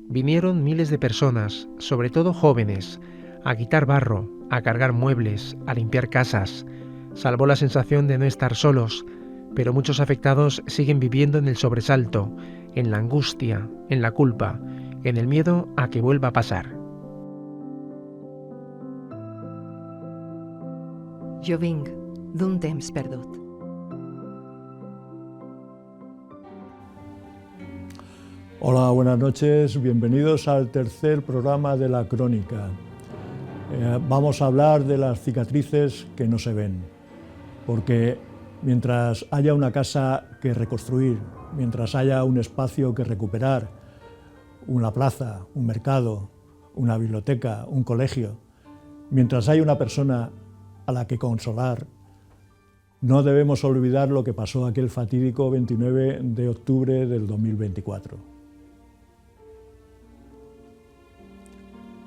Vinieron miles de personas, sobre todo jóvenes, a quitar barro, a cargar muebles, a limpiar casas. Salvó la sensación de no estar solos, pero muchos afectados siguen viviendo en el sobresalto, en la angustia, en la culpa, en el miedo a que vuelva a pasar. Jo vinc d'un temps perdut. Hola, buenas noches, bienvenidos al tercer programa de La Crónica. Vamos a hablar de las cicatrices que no se ven, porque mientras haya una casa que reconstruir, mientras haya un espacio que recuperar, una plaza, un mercado, una biblioteca, un colegio, mientras haya una persona a la que consolar, no debemos olvidar lo que pasó aquel fatídico 29 de octubre del 2024.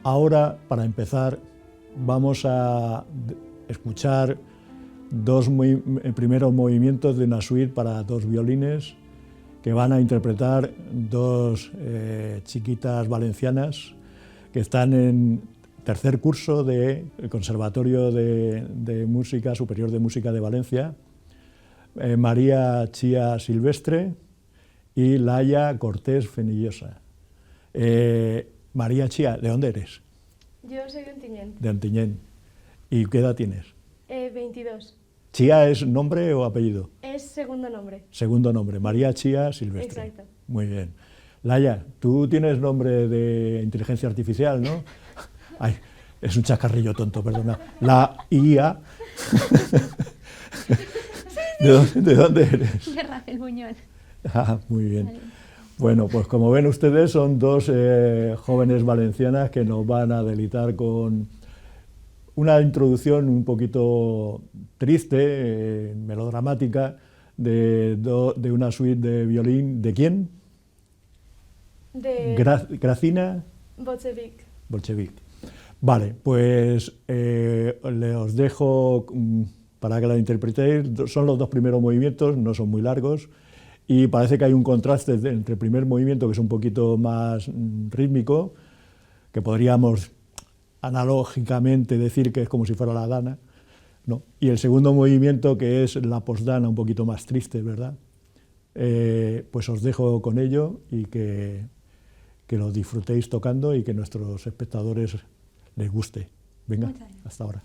Ahora, para empezar, vamos a escuchar dos primeros movimientos de una suite para dos violines que van a interpretar dos chiquitas valencianas que están en tercer curso del Conservatorio de Música Superior de Música de Valencia, María Chía Silvestre y Laia Cortés Fenillosa. María Chía, ¿de dónde eres? Yo soy de Ontinyent. De Ontinyent. ¿Y qué edad tienes? 22. ¿Chía es nombre o apellido? Es segundo nombre. Segundo nombre, María Chía Silvestre. Exacto. Muy bien. Laia, tú tienes nombre de inteligencia artificial, ¿no? Ay, es un chascarrillo tonto, perdona. La IA. ¿De dónde eres? De Rafael Buñuel. Ah, muy bien. Bueno, pues como ven ustedes, son dos jóvenes valencianas que nos van a deleitar con una introducción un poquito triste, melodramática, de una suite de violín. ¿De quién? De Gracina Bolchevic. Vale, pues os dejo para que la interpretéis. Son los dos primeros movimientos, no son muy largos. Y parece que hay un contraste entre el primer movimiento, que es un poquito más rítmico, que podríamos analógicamente decir que es como si fuera la dana, ¿no? Y el segundo movimiento, que es la postdana, un poquito más triste, ¿verdad? Pues os dejo con ello y que lo disfrutéis tocando y que a nuestros espectadores les guste. Venga, hasta ahora.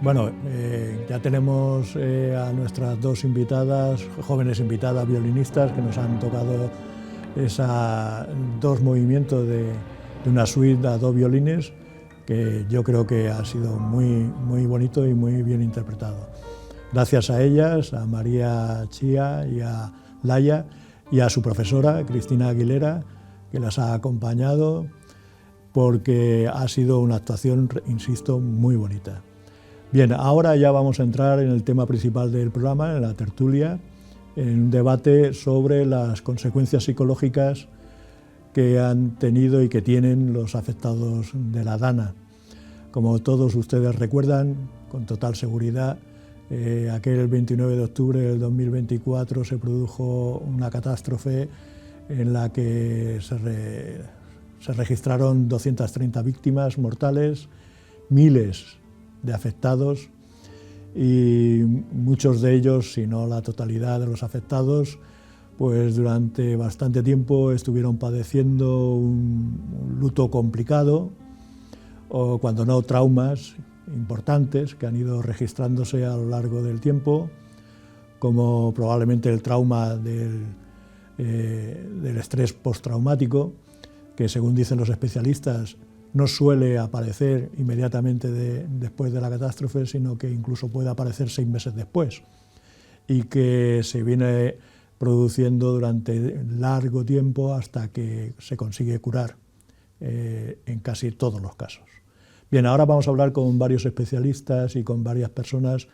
Bueno, ya tenemos a nuestras dos invitadas, jóvenes invitadas violinistas, que nos han tocado dos movimientos de una suite a dos violines, que yo creo que ha sido muy bonito y muy bien interpretado. Gracias a ellas, a María Chía y a Laia, y a su profesora, Cristina Aguilera, que las ha acompañado, porque ha sido una actuación, insisto, muy bonita. Bien, ahora ya vamos a entrar en el tema principal del programa, en la tertulia, en un debate sobre las consecuencias psicológicas que han tenido y que tienen los afectados de la DANA. Como todos ustedes recuerdan, con total seguridad, aquel 29 de octubre del 2024 se produjo una catástrofe en la que se registraron 230 víctimas mortales, miles de afectados, y muchos de ellos, si no la totalidad de los afectados, pues durante bastante tiempo estuvieron padeciendo un luto complicado, o cuando no traumas importantes que han ido registrándose a lo largo del tiempo, como probablemente el trauma del estrés postraumático, que según dicen los especialistas no suele aparecer inmediatamente después de la catástrofe, sino que incluso puede aparecer 6 meses después, y que se viene produciendo durante largo tiempo hasta que se consigue curar en casi todos los casos. Bien, ahora vamos a hablar con varios especialistas y con varias personas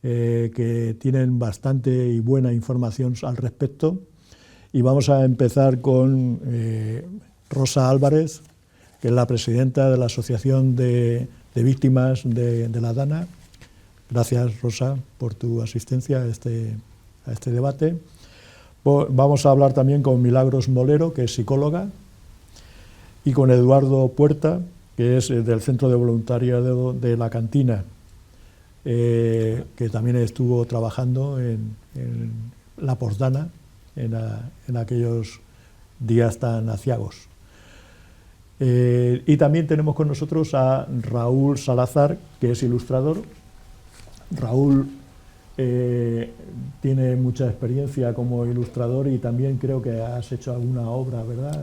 que tienen bastante y buena información al respecto, y vamos a empezar con Rosa Álvarez, que es la presidenta de la Asociación de Víctimas de la DANA. Gracias, Rosa, por tu asistencia a este debate. Vamos a hablar también con Milagros Molero, que es psicóloga, y con Eduardo Puerta, que es del Centro de Voluntariado de La Cantina, que también estuvo trabajando en la postdana en aquellos días tan aciagos. Y también tenemos con nosotros a Raúl Salazar, que es ilustrador. Raúl tiene mucha experiencia como ilustrador y también creo que has hecho alguna obra, ¿verdad?,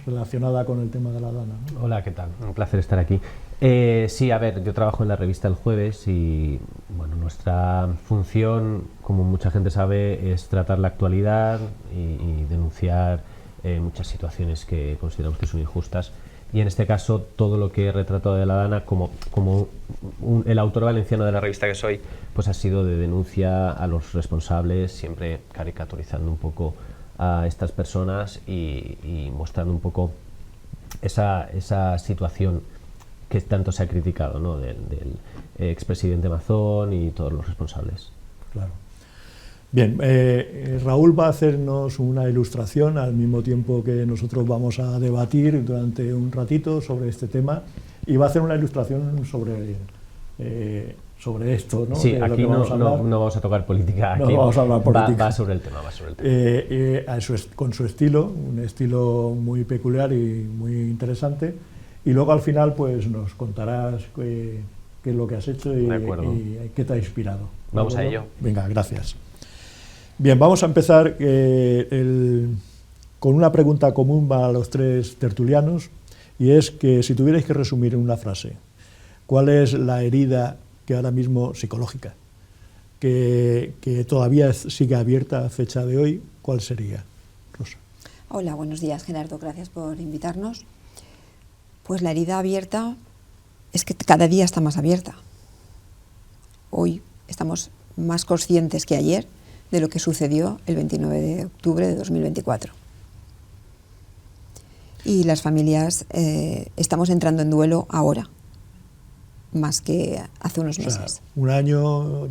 relacionada con el tema de la DANA, ¿no? Hola, ¿qué tal? Un placer estar aquí. Sí, a ver, yo trabajo en la revista El Jueves y bueno, nuestra función, como mucha gente sabe, es tratar la actualidad y denunciar muchas situaciones que consideramos que son injustas, y en este caso todo lo que he retratado de la DANA como el autor valenciano de la revista que soy, pues ha sido de denuncia a los responsables, siempre caricaturizando un poco a estas personas y mostrando un poco esa situación que tanto se ha criticado, ¿no?, del expresidente Mazón y todos los responsables. Claro. Bien, Raúl va a hacernos una ilustración al mismo tiempo que nosotros vamos a debatir durante un ratito sobre este tema, y va a hacer una ilustración sobre esto, ¿no? Sí, aquí no vamos a tocar política, aquí no vamos a hablar política. Va sobre el tema. Con su estilo, un estilo muy peculiar y muy interesante, y luego al final pues nos contarás qué es lo que has hecho y qué te ha inspirado. Vamos a ello. Venga, gracias. Bien, vamos a empezar con una pregunta común para los tres tertulianos, y es que si tuvierais que resumir en una frase, ¿cuál es la herida que ahora mismo psicológica, que todavía sigue abierta a fecha de hoy? ¿Cuál sería, Rosa? Hola, buenos días, Gerardo, gracias por invitarnos. Pues la herida abierta es que cada día está más abierta. Hoy estamos más conscientes que ayer de lo que sucedió el 29 de octubre de 2024. Y las familias estamos entrando en duelo ahora, más que hace unos meses. Un año,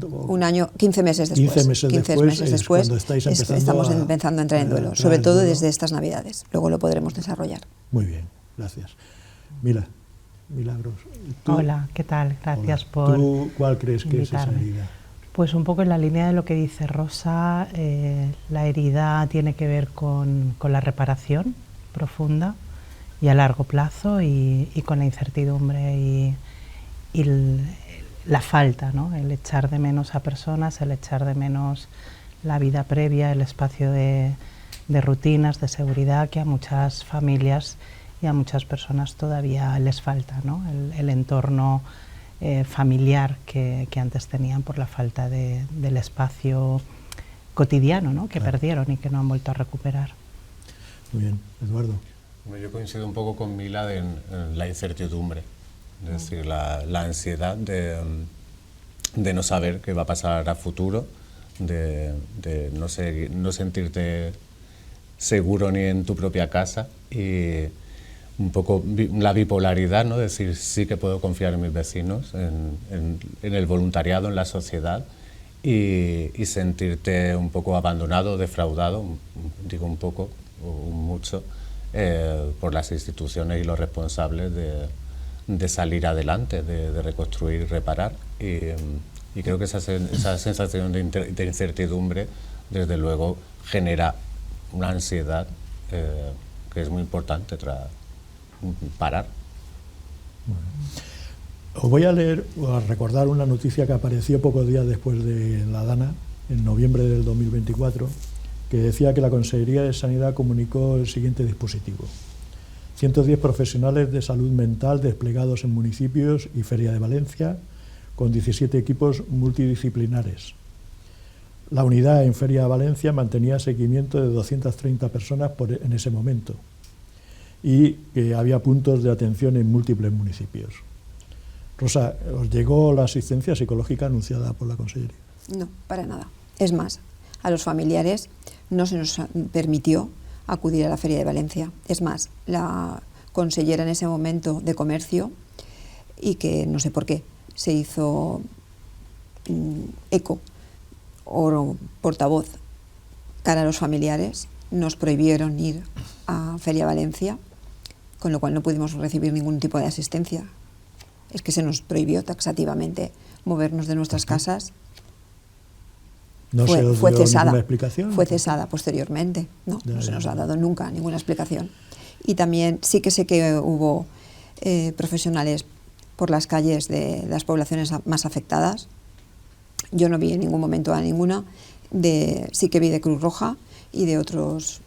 15 meses después. 15 meses después estamos empezando a entrar en duelo, sobre todo desde estas Navidades. Luego lo podremos desarrollar. Muy bien, gracias. Milagros. Hola, ¿qué tal? Gracias por ¿Tú cuál crees que es esa invitarme. herida? Pues un poco en la línea de lo que dice Rosa, la herida tiene que ver con la reparación profunda y a largo plazo y con la incertidumbre la falta, ¿no? El echar de menos a personas, el echar de menos la vida previa, el espacio de rutinas, de seguridad que a muchas familias y a muchas personas todavía les falta, ¿no? El entorno familiar que antes tenían por la falta del espacio cotidiano, ¿no? Que perdieron y que no han vuelto a recuperar. Muy bien, Eduardo. Yo coincido un poco con Milad en la incertidumbre, es decir, la ansiedad de no saber qué va a pasar a futuro, de no sentirte seguro ni en tu propia casa, y un poco la bipolaridad, ¿no? Decir, sí que puedo confiar en mis vecinos, en el voluntariado, en la sociedad, y sentirte un poco abandonado, defraudado, digo un poco o mucho, por las instituciones y los responsables de salir adelante, de reconstruir y reparar. Y creo que esa sensación de incertidumbre, desde luego, genera una ansiedad que es muy importante parar. Os voy a leer o a recordar una noticia que apareció pocos días después de la Dana, en noviembre del 2024, que decía que la Consejería de Sanidad comunicó el siguiente dispositivo: 110 profesionales de salud mental desplegados en municipios y Feria de Valencia, con 17 equipos multidisciplinares. La unidad en Feria de Valencia mantenía seguimiento de 230 personas en ese momento, y que había puntos de atención en múltiples municipios. Rosa, ¿os llegó la asistencia psicológica anunciada por la Consellería? No, para nada. Es más, a los familiares no se nos permitió acudir a la Feria de Valencia. Es más, la consellera en ese momento de Comercio, y que no sé por qué, se hizo eco o portavoz cara a los familiares, nos prohibieron ir a Feria Valencia, con lo cual no pudimos recibir ningún tipo de asistencia. Es que se nos prohibió taxativamente movernos de nuestras casas. ¿No se os dio ninguna explicación? Fue cesada posteriormente. No se nos ha dado nunca ninguna explicación. Y también sí que sé que hubo profesionales por las calles de las poblaciones más afectadas. Yo no vi en ningún momento a ninguna. Sí que vi de Cruz Roja y de otras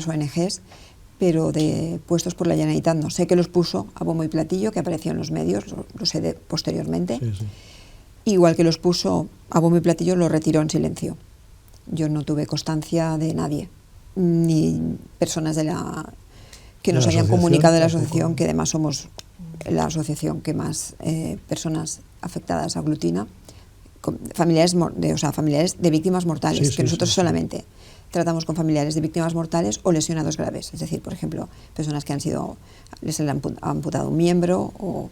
ONGs, pero de puestos por la Generalitat no. Sé que los puso a bombo y platillo, que apareció en los medios, lo sé posteriormente. Sí, sí. Igual que los puso a bombo y platillo, los retiró en silencio. Yo no tuve constancia de nadie, ni personas que nos hayan comunicado de la asociación, que además somos la asociación que más personas afectadas aglutina, familiares de víctimas mortales, que nosotros solamente tratamos con familiares de víctimas mortales o lesionados graves, es decir, por ejemplo, personas que les han amputado un miembro o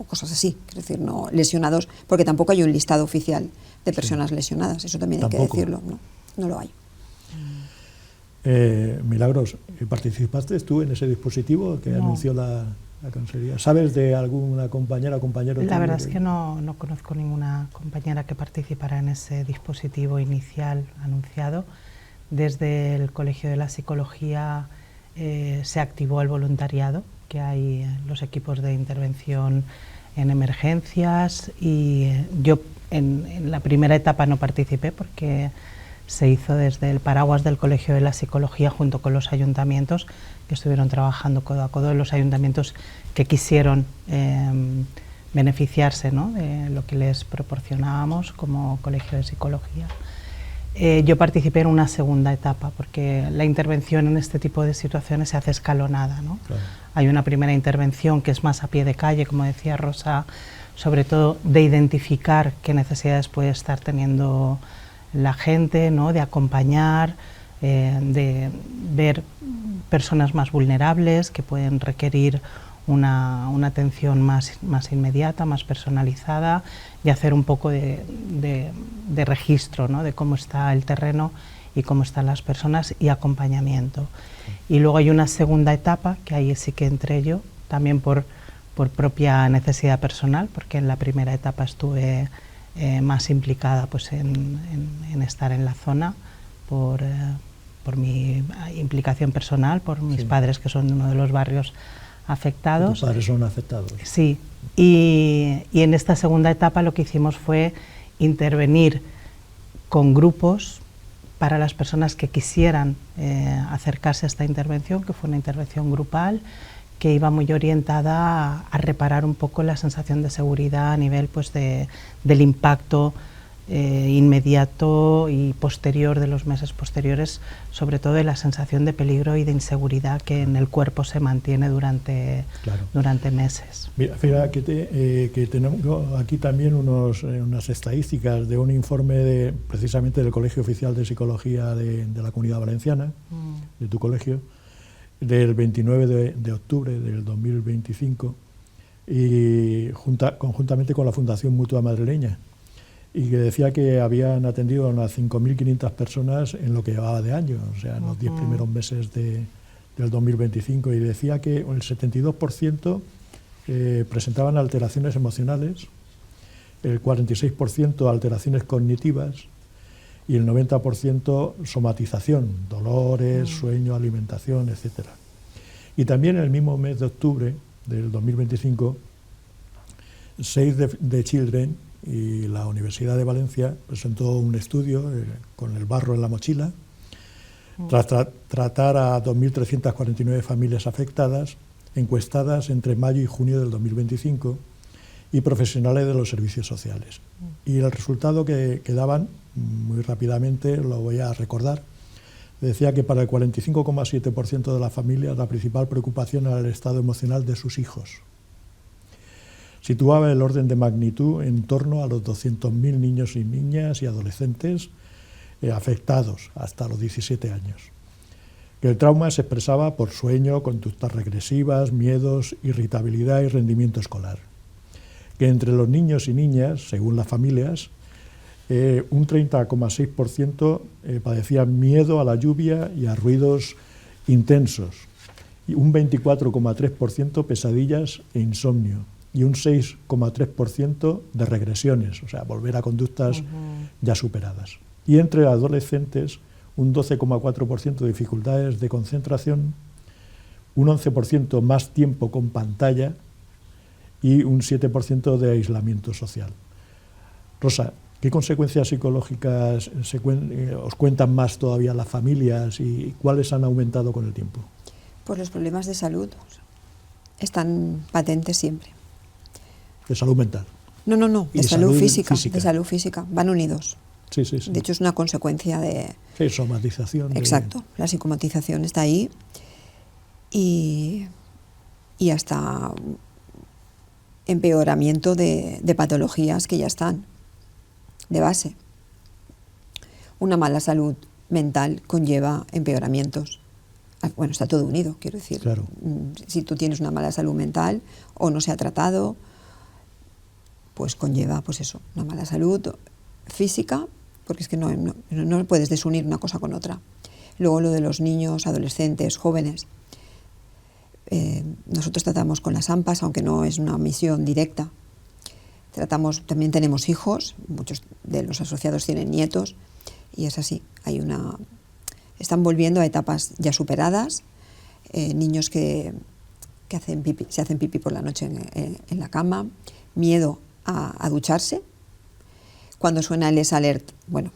cosas así, es decir, no lesionados, porque tampoco hay un listado oficial de personas lesionadas, eso también hay que decirlo, no lo hay. Milagros, ¿participaste tú en ese dispositivo que anunció la Consejería? ¿Sabes de alguna compañera o compañero? La verdad es que no conozco ninguna compañera que participara en ese dispositivo inicial anunciado. Desde el Colegio de la Psicología se activó el voluntariado, que hay los equipos de intervención en emergencias, y yo en la primera etapa no participé porque se hizo desde el paraguas del Colegio de la Psicología junto con los ayuntamientos, que estuvieron trabajando codo a codo, los ayuntamientos que quisieron beneficiarse, ¿no?, de lo que les proporcionábamos como Colegio de Psicología. Yo participé en una segunda etapa, porque la intervención en este tipo de situaciones se hace escalonada, ¿no? Claro. Hay una primera intervención que es más a pie de calle, como decía Rosa, sobre todo de identificar qué necesidades puede estar teniendo la gente, ¿no?, de acompañar, de ver personas más vulnerables que pueden requerir una atención más inmediata, más personalizada, y hacer un poco de registro, ¿no?, de cómo está el terreno y cómo están las personas, y acompañamiento. Y luego hay una segunda etapa, que ahí sí que entré yo, también por propia necesidad personal, porque en la primera etapa estuve más implicada pues, en estar en la zona, por mi implicación personal, por mis padres, que son de uno de los barrios afectados. ¿Tus padres son afectados? Sí, y en esta segunda etapa lo que hicimos fue intervenir con grupos para las personas que quisieran acercarse a esta intervención, que fue una intervención grupal, que iba muy orientada a reparar un poco la sensación de seguridad a nivel pues, del impacto inmediato y posterior de los meses posteriores, sobre todo de la sensación de peligro y de inseguridad que en el cuerpo se mantiene durante meses. Mira que tenemos aquí también unas estadísticas de un informe precisamente del Colegio Oficial de Psicología de la Comunidad Valenciana, de tu colegio, del 29 de octubre del 2025, y conjuntamente con la Fundación Mutua Madrileña, y que decía que habían atendido a unas 5.500 personas en lo que llevaba de año, o sea, en los 10 primeros meses del 2025, y decía que el 72% presentaban alteraciones emocionales, el 46% alteraciones cognitivas y el 90% somatización, dolores, sueño, alimentación, etc. Y también en el mismo mes de octubre del 2025, Save the Children y la Universidad de Valencia presentó un estudio con el barro en la mochila, tras tratar a 2.349 familias afectadas, encuestadas entre mayo y junio del 2025, y profesionales de los servicios sociales. Y el resultado que daban, muy rápidamente lo voy a recordar, decía que para el 45,7% de las familias la principal preocupación era el estado emocional de sus hijos. Situaba el orden de magnitud en torno a los 200.000 niños y niñas y adolescentes afectados hasta los 17 años. Que el trauma se expresaba por sueño, conductas regresivas, miedos, irritabilidad y rendimiento escolar. Que entre los niños y niñas, según las familias, un 30,6% padecían miedo a la lluvia y a ruidos intensos, y un 24,3% pesadillas e insomnio, y un 6,3% de regresiones, o sea, volver a conductas ya superadas. Y entre adolescentes, un 12,4% de dificultades de concentración, un 11% más tiempo con pantalla y un 7% de aislamiento social. Rosa, ¿qué consecuencias psicológicas os cuentan más todavía las familias y cuáles han aumentado con el tiempo? Pues los problemas de salud están patentes siempre. ¿De salud mental? No, de salud física, de salud física, van unidos. Sí. De hecho, es una consecuencia de... Sí, somatización. Exacto, la psicomatización está ahí y hasta empeoramiento de patologías que ya están de base. Una mala salud mental conlleva empeoramientos. Bueno, está todo unido, quiero decir. Claro. Si tú tienes una mala salud mental o no se ha tratado, pues conlleva pues eso, una mala salud física, porque es que no puedes desunir una cosa con otra. Luego lo de los niños, adolescentes, jóvenes. Nosotros tratamos con las AMPAs, aunque no es una misión directa. También tenemos hijos, muchos de los asociados tienen nietos, y es así. Están volviendo a etapas ya superadas, niños que se hacen pipí por la noche en la cama, miedo a ducharse. Cuando suena el S-Alert, bueno,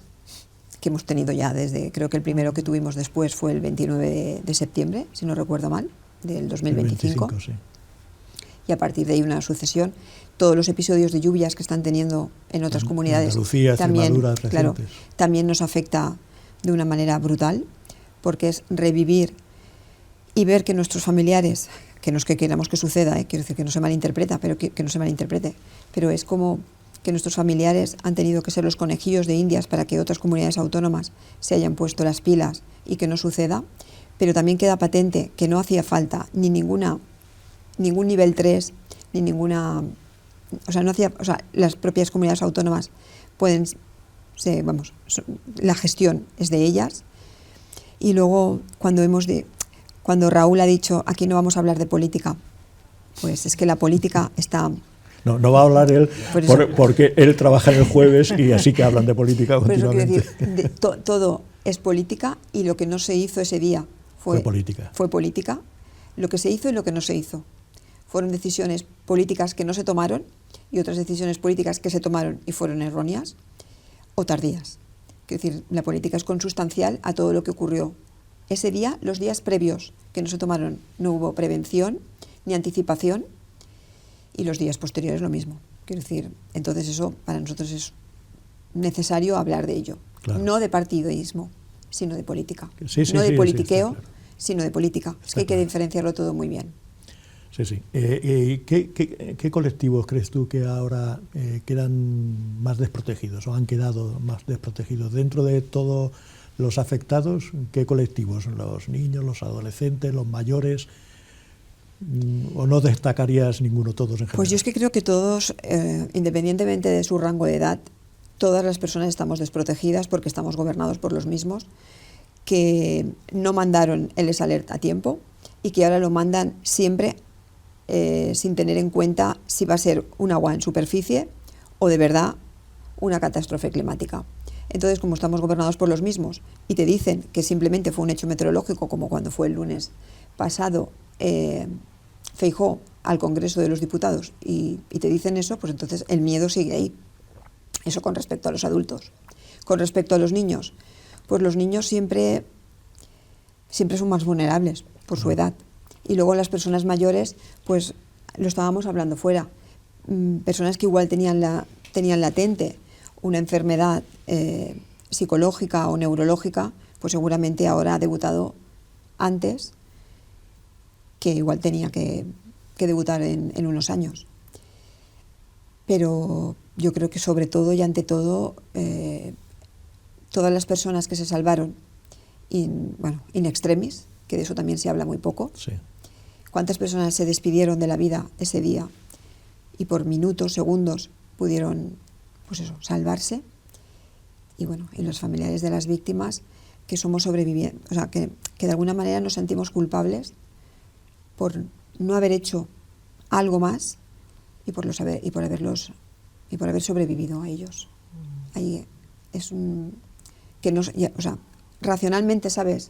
que hemos tenido ya creo que el primero que tuvimos después fue el 29 de septiembre, si no recuerdo mal, del 2025. 25, sí. Y a partir de ahí una sucesión. Todos los episodios de lluvias que están teniendo en otras comunidades Andalucía, Extremadura, claro, también nos afecta de una manera brutal, porque es revivir y ver que nuestros familiares, que no es que queramos que suceda, quiero decir que no se malinterpreta, pero que no se malinterprete, pero es como que nuestros familiares han tenido que ser los conejillos de Indias para que otras comunidades autónomas se hayan puesto las pilas y que no suceda, pero también queda patente que no hacía falta ningún nivel 3, ni ninguna... las propias comunidades autónomas pueden... la gestión es de ellas. Y luego, cuando Raúl ha dicho, aquí no vamos a hablar de política, pues es que la política está... No va a hablar él porque él trabaja en el jueves y así que hablan de política continuamente. Por eso quiero decir, todo es política y lo que no se hizo ese día fue política. Lo que se hizo y lo que no se hizo. fueron decisiones políticas que no se tomaron y otras decisiones políticas que se tomaron y fueron erróneas o tardías. Quiero decir, la política es consustancial a todo lo que ocurrió. Ese día, los días previos que no se tomaron, no hubo prevención ni anticipación, y los días posteriores lo mismo. Quiero decir, entonces eso para nosotros es necesario hablar de ello. Claro. No de partidismo, sino de política. Sí, sí, no de sí, politiqueo, sí, está claro. sino de política. Es que hay que diferenciarlo todo muy bien. Sí, sí. ¿Qué colectivos crees tú que ahora quedan más desprotegidos o han quedado más desprotegidos? Dentro de todos los afectados, ¿qué colectivos? ¿Los niños, los adolescentes, los mayores? ¿O no destacarías ninguno, todos en general? Pues yo es que creo que todos, independientemente de su rango de edad, todas las personas estamos desprotegidas porque estamos gobernados por los mismos, que no mandaron el EsAlert a tiempo y que ahora lo mandan siempre sin tener en cuenta si va a ser un agua en superficie o de verdad una catástrofe climática. Entonces, como estamos gobernados por los mismos y te dicen que simplemente fue un hecho meteorológico, como cuando fue el lunes pasado Feijóo al Congreso de los Diputados y te dicen eso, pues entonces el miedo sigue ahí. Eso con respecto a los adultos. Con respecto a los niños, pues los niños siempre son más vulnerables por su edad. Y luego las personas mayores, pues lo estábamos hablando fuera, personas que igual tenían latente una enfermedad psicológica o neurológica, pues seguramente ahora ha debutado antes que igual tenía que debutar en unos años. Pero yo creo que sobre todo y ante todo, todas las personas que se salvaron in extremis, que de eso también se habla muy poco. Sí. ¿Cuántas personas se despidieron de la vida ese día y por minutos, segundos pudieron, pues eso, salvarse? Y bueno, y los familiares de las víctimas que somos sobrevivientes, o sea, que de alguna manera nos sentimos culpables por no haber hecho algo más y por haber sobrevivido a ellos. Ahí es que no, o sea, racionalmente sabes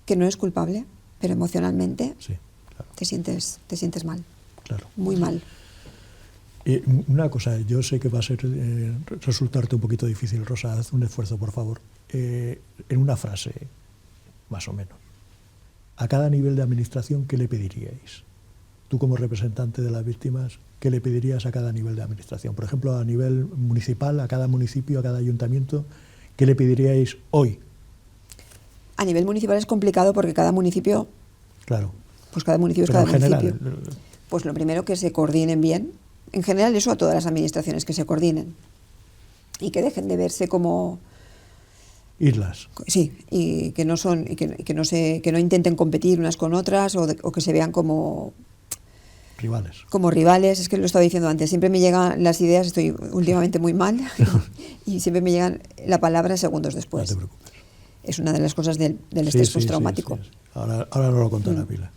que no es culpable, pero emocionalmente Sí, claro. te sientes mal, Claro. muy mal. Una cosa, yo sé que va a resultarte un poquito difícil, Rosa, haz un esfuerzo, por favor. En una frase, más o menos, a cada nivel de administración, ¿qué le pediríais? Tú como representante de las víctimas, ¿qué le pedirías a cada nivel de administración? Por ejemplo, a nivel municipal, a cada municipio, a cada ayuntamiento, ¿qué le pediríais hoy? A nivel municipal es complicado porque cada municipio, Claro. pues cada municipio Pero es cada en general, municipio. Pues lo primero, que se coordinen bien. En general, eso a todas las administraciones, que se coordinen y que dejen de verse como islas. sí, y que no son y que no intenten competir unas con otras o que se vean como Rivales. Como rivales. Es que lo estaba diciendo antes, siempre me llegan las ideas, estoy últimamente muy mal y siempre me llegan la palabra segundos después. No te preocupes. Es una de las cosas del estrés postraumático. Sí. Ahora nos lo contará Pilar.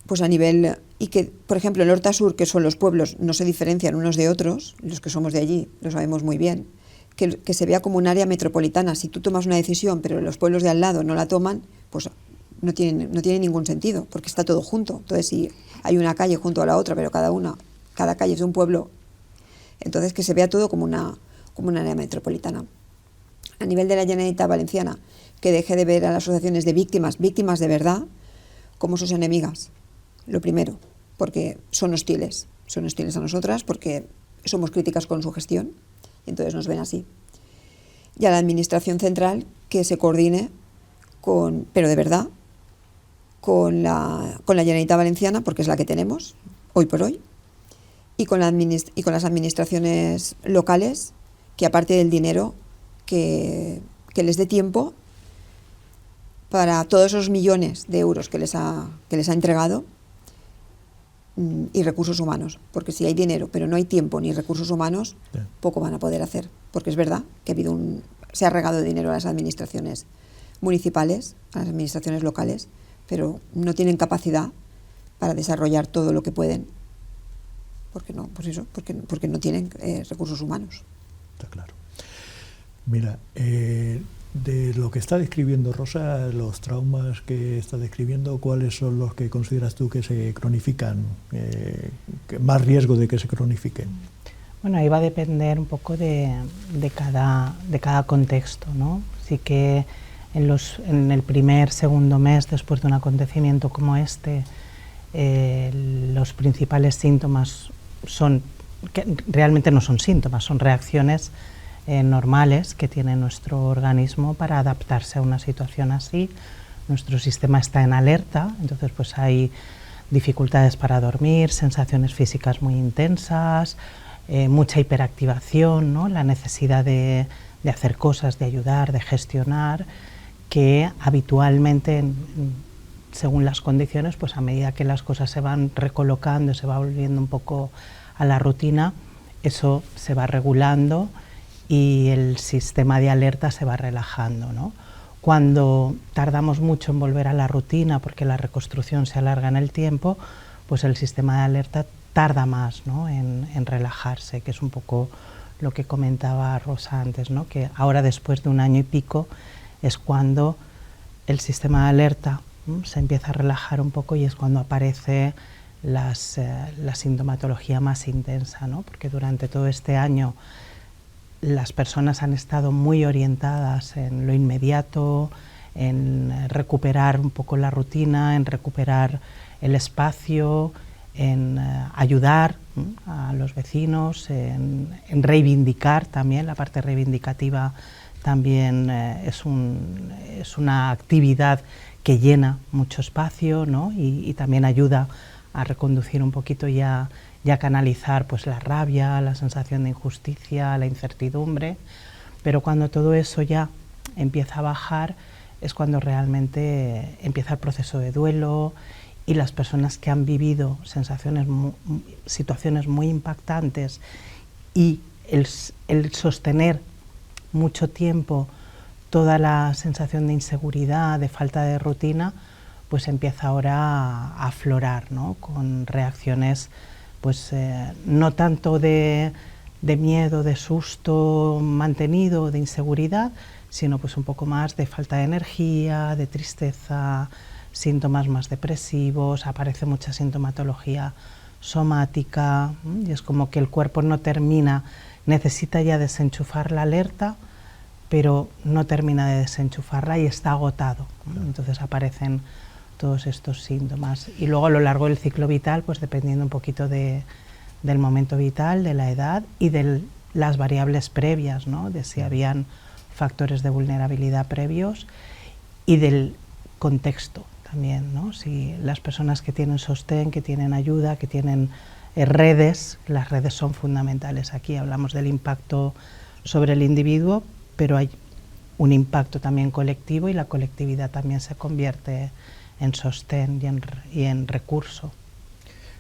Pues a nivel, y que, por ejemplo, el Horta-Sur, que son los pueblos, no se diferencian unos de otros, los que somos de allí lo sabemos muy bien, que se vea como un área metropolitana. Si tú tomas una decisión, pero los pueblos de al lado no la toman, pues no tiene ningún sentido, porque está todo junto. Entonces, si hay una calle junto a la otra, pero cada calle es de un pueblo, entonces que se vea todo como un área metropolitana. A nivel de la Generalitat Valenciana, que deje de ver a las asociaciones de víctimas de verdad, como sus enemigas. Lo primero, porque son hostiles a nosotras, porque somos críticas con su gestión, y entonces nos ven así. Y a la Administración Central, que se coordine pero de verdad, con la Generalitat Valenciana, porque es la que tenemos, hoy por hoy, y con las administraciones locales, que aparte del dinero, que les dé tiempo para todos esos millones de euros que les ha entregado, y recursos humanos, porque si hay dinero pero no hay tiempo ni recursos humanos, poco van a poder hacer, porque es verdad que se ha regado dinero a las administraciones municipales, a las administraciones locales, pero no tienen capacidad para desarrollar todo lo que pueden, porque no tienen recursos humanos. Está claro. Mira, De lo que está describiendo Rosa, los traumas que está describiendo, ¿cuáles son los que consideras tú que se cronifican, que más riesgo de que se cronifiquen? Bueno, ahí va a depender un poco de cada contexto, ¿no? Sí que en el primer, segundo mes después de un acontecimiento como este, los principales síntomas son, que realmente no son síntomas, son reacciones normales que tiene nuestro organismo para adaptarse a una situación así. Nuestro sistema está en alerta, entonces pues hay dificultades para dormir, sensaciones físicas muy intensas, mucha hiperactivación, ¿no? La necesidad de hacer cosas, de ayudar, de gestionar, que habitualmente, según las condiciones, pues a medida que las cosas se van recolocando, se va volviendo un poco a la rutina, eso se va regulando y el sistema de alerta se va relajando, ¿no? Cuando tardamos mucho en volver a la rutina porque la reconstrucción se alarga en el tiempo, pues el sistema de alerta tarda más, ¿no? en relajarse, que es un poco lo que comentaba Rosa antes, ¿no? Que ahora después de un año y pico es cuando el sistema de alerta se empieza a relajar un poco y es cuando aparece la sintomatología más intensa, ¿no? Porque durante todo este año las personas han estado muy orientadas en lo inmediato, en recuperar un poco la rutina, en recuperar el espacio, en ayudar a los vecinos, en reivindicar también. La parte reivindicativa también es una actividad que llena mucho espacio, ¿no? y también ayuda a reconducir un poquito y a canalizar pues la rabia, la sensación de injusticia, la incertidumbre, pero cuando todo eso ya empieza a bajar es cuando realmente empieza el proceso de duelo y las personas que han vivido situaciones muy impactantes y el sostener mucho tiempo toda la sensación de inseguridad, de falta de rutina, pues empieza ahora a aflorar, ¿no? Con reacciones pues no tanto de miedo, de susto mantenido, de inseguridad, sino pues un poco más de falta de energía, de tristeza, síntomas más depresivos, aparece mucha sintomatología somática, y es como que el cuerpo no termina, necesita ya desenchufar la alerta, pero no termina de desenchufarla y está agotado, ¿no? Entonces aparecen todos estos síntomas. Y luego a lo largo del ciclo vital, pues dependiendo un poquito del momento vital, de la edad y de las variables previas, ¿no? De si habían factores de vulnerabilidad previos y del contexto también, ¿no? Si las personas que tienen sostén, que tienen ayuda, que tienen redes, las redes son fundamentales. Aquí hablamos del impacto sobre el individuo, pero hay un impacto también colectivo y la colectividad también se convierte en sostén y en recurso.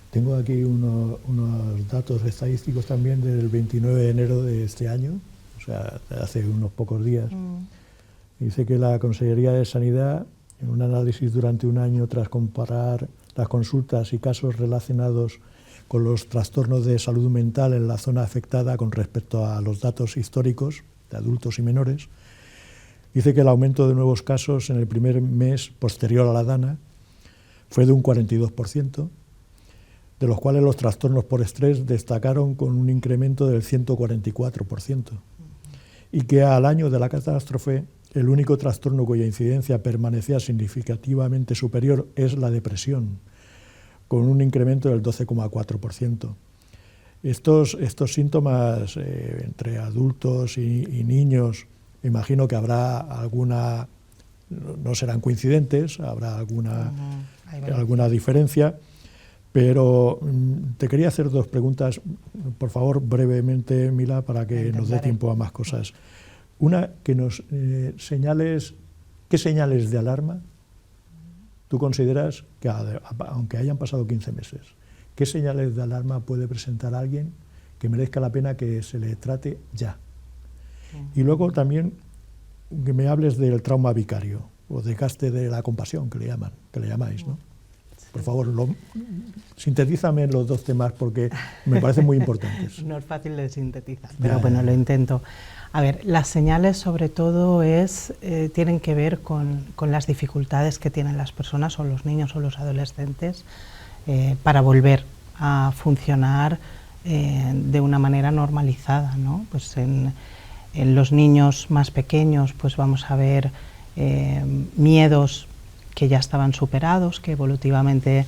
Tengo aquí unos datos estadísticos también del 29 de enero de este año, o sea, hace unos pocos días. Dice que la Consejería de Sanidad, en un análisis durante un año tras comparar las consultas y casos relacionados con los trastornos de salud mental en la zona afectada con respecto a los datos históricos de adultos y menores, dice que el aumento de nuevos casos en el primer mes posterior a la DANA fue de un 42%, de los cuales los trastornos por estrés destacaron con un incremento del 144%, y que al año de la catástrofe el único trastorno cuya incidencia permanecía significativamente superior es la depresión, con un incremento del 12,4%. Estos síntomas entre adultos y niños, me imagino que habrá alguna, no serán coincidentes, habrá alguna diferencia, pero te quería hacer dos preguntas, por favor, brevemente, Mila, para que nos dé tiempo a más cosas. Una, que nos señales, ¿qué señales de alarma tú consideras que, aunque hayan pasado 15 meses, qué señales de alarma puede presentar alguien que merezca la pena que se le trate ya? Y luego también que me hables del trauma vicario, o desgaste de la compasión, que le llamáis, ¿no? Por favor, sintetízame los dos temas porque me parecen muy importantes. No es fácil de sintetizar, pero bueno, lo intento. A ver, las señales sobre todo tienen que ver con las dificultades que tienen las personas o los niños o los adolescentes para volver a funcionar de una manera normalizada, ¿no? Pues en los niños más pequeños pues vamos a ver miedos que ya estaban superados, que evolutivamente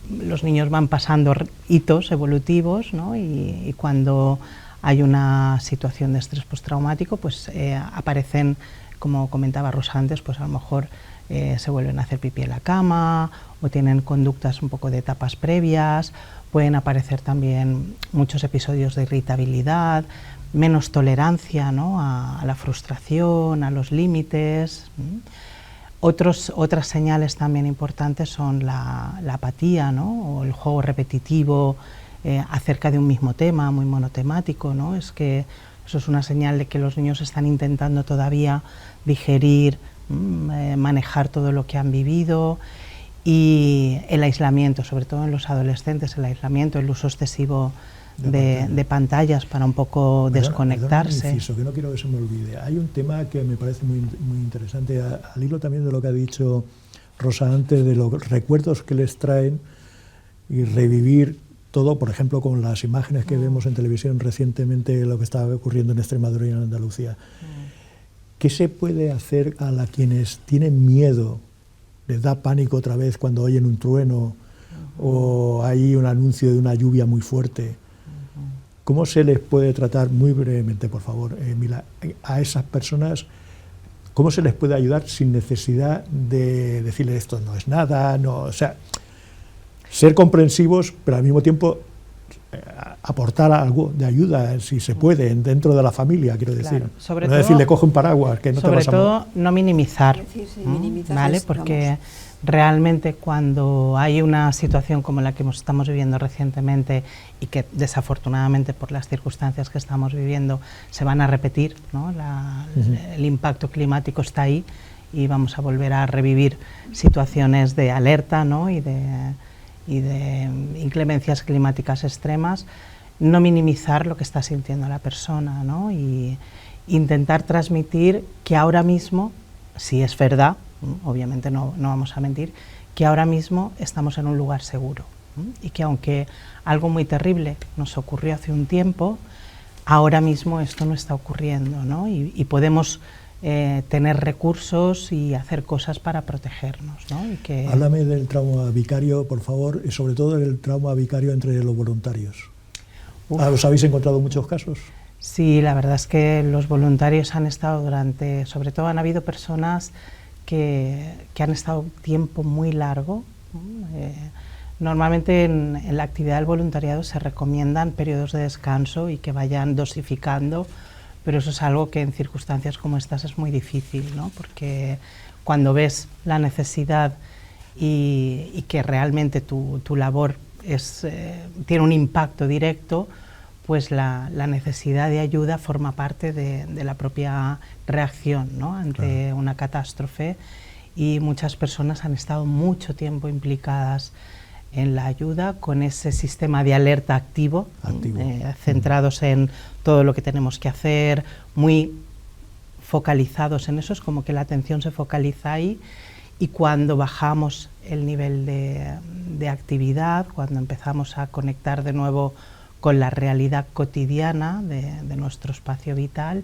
los niños van pasando hitos evolutivos, ¿no? Y cuando hay una situación de estrés postraumático, pues aparecen, como comentaba Rosa antes, pues a lo mejor se vuelven a hacer pipí en la cama o tienen conductas un poco de etapas previas, pueden aparecer también muchos episodios de irritabilidad, menos tolerancia, ¿no? a la frustración, a los límites. Otras señales también importantes son la apatía, ¿no? O el juego repetitivo acerca de un mismo tema, muy monotemático, ¿no? Es que eso es una señal de que los niños están intentando todavía digerir, manejar todo lo que han vivido, y el aislamiento, sobre todo en los adolescentes, el aislamiento, el uso excesivo de pantallas para un poco desconectarse. Un inciso, que no quiero que se me olvide. Hay un tema que me parece muy interesante, al hilo también de lo que ha dicho Rosa antes, de los recuerdos que les traen y revivir todo, por ejemplo, con las imágenes que vemos en televisión recientemente, lo que está ocurriendo en Extremadura y en Andalucía. ¿Qué se puede hacer a quienes tienen miedo, les da pánico otra vez cuando oyen un trueno o hay un anuncio de una lluvia muy fuerte? ¿Cómo se les puede tratar, muy brevemente, por favor, Mila, a esas personas? ¿Cómo se les puede ayudar sin necesidad de decirles esto no es nada? No, o sea, ser comprensivos, pero al mismo tiempo aportar algo de ayuda, si se puede, dentro de la familia, quiero decir. Claro, sobre no todo, decirle coge un paraguas, que no te vas a... Sobre todo, no minimizar, minimizar ¿vale? es, Porque vamos, realmente cuando hay una situación como la que estamos viviendo recientemente y que desafortunadamente por las circunstancias que estamos viviendo se van a repetir, ¿no? El impacto climático está ahí y vamos a volver a revivir situaciones de alerta, ¿no? y de inclemencias climáticas extremas. No minimizar lo que está sintiendo la persona, ¿no? Y intentar transmitir que ahora mismo, si es verdad, obviamente no vamos a mentir, que ahora mismo estamos en un lugar seguro, y que aunque algo muy terrible nos ocurrió hace un tiempo, ahora mismo esto no está ocurriendo, ¿no? Y podemos tener recursos y hacer cosas para protegernos, ¿no? Y que... Háblame del trauma vicario, por favor, y sobre todo del trauma vicario entre los voluntarios. ¿Os habéis encontrado muchos casos? Sí, la verdad es que los voluntarios han estado sobre todo han habido personas que han estado tiempo muy largo. Normalmente en la actividad del voluntariado se recomiendan periodos de descanso y que vayan dosificando, pero eso es algo que en circunstancias como estas es muy difícil, ¿no? Porque cuando ves la necesidad y que realmente tu labor tiene un impacto directo, pues la necesidad de ayuda forma parte de la propia reacción, ¿no? Ante una catástrofe, y muchas personas han estado mucho tiempo implicadas en la ayuda con ese sistema de alerta activo. Centrados en todo lo que tenemos que hacer, muy focalizados en eso, es como que la atención se focaliza ahí, y cuando bajamos el nivel de actividad, cuando empezamos a conectar de nuevo con la realidad cotidiana de nuestro espacio vital,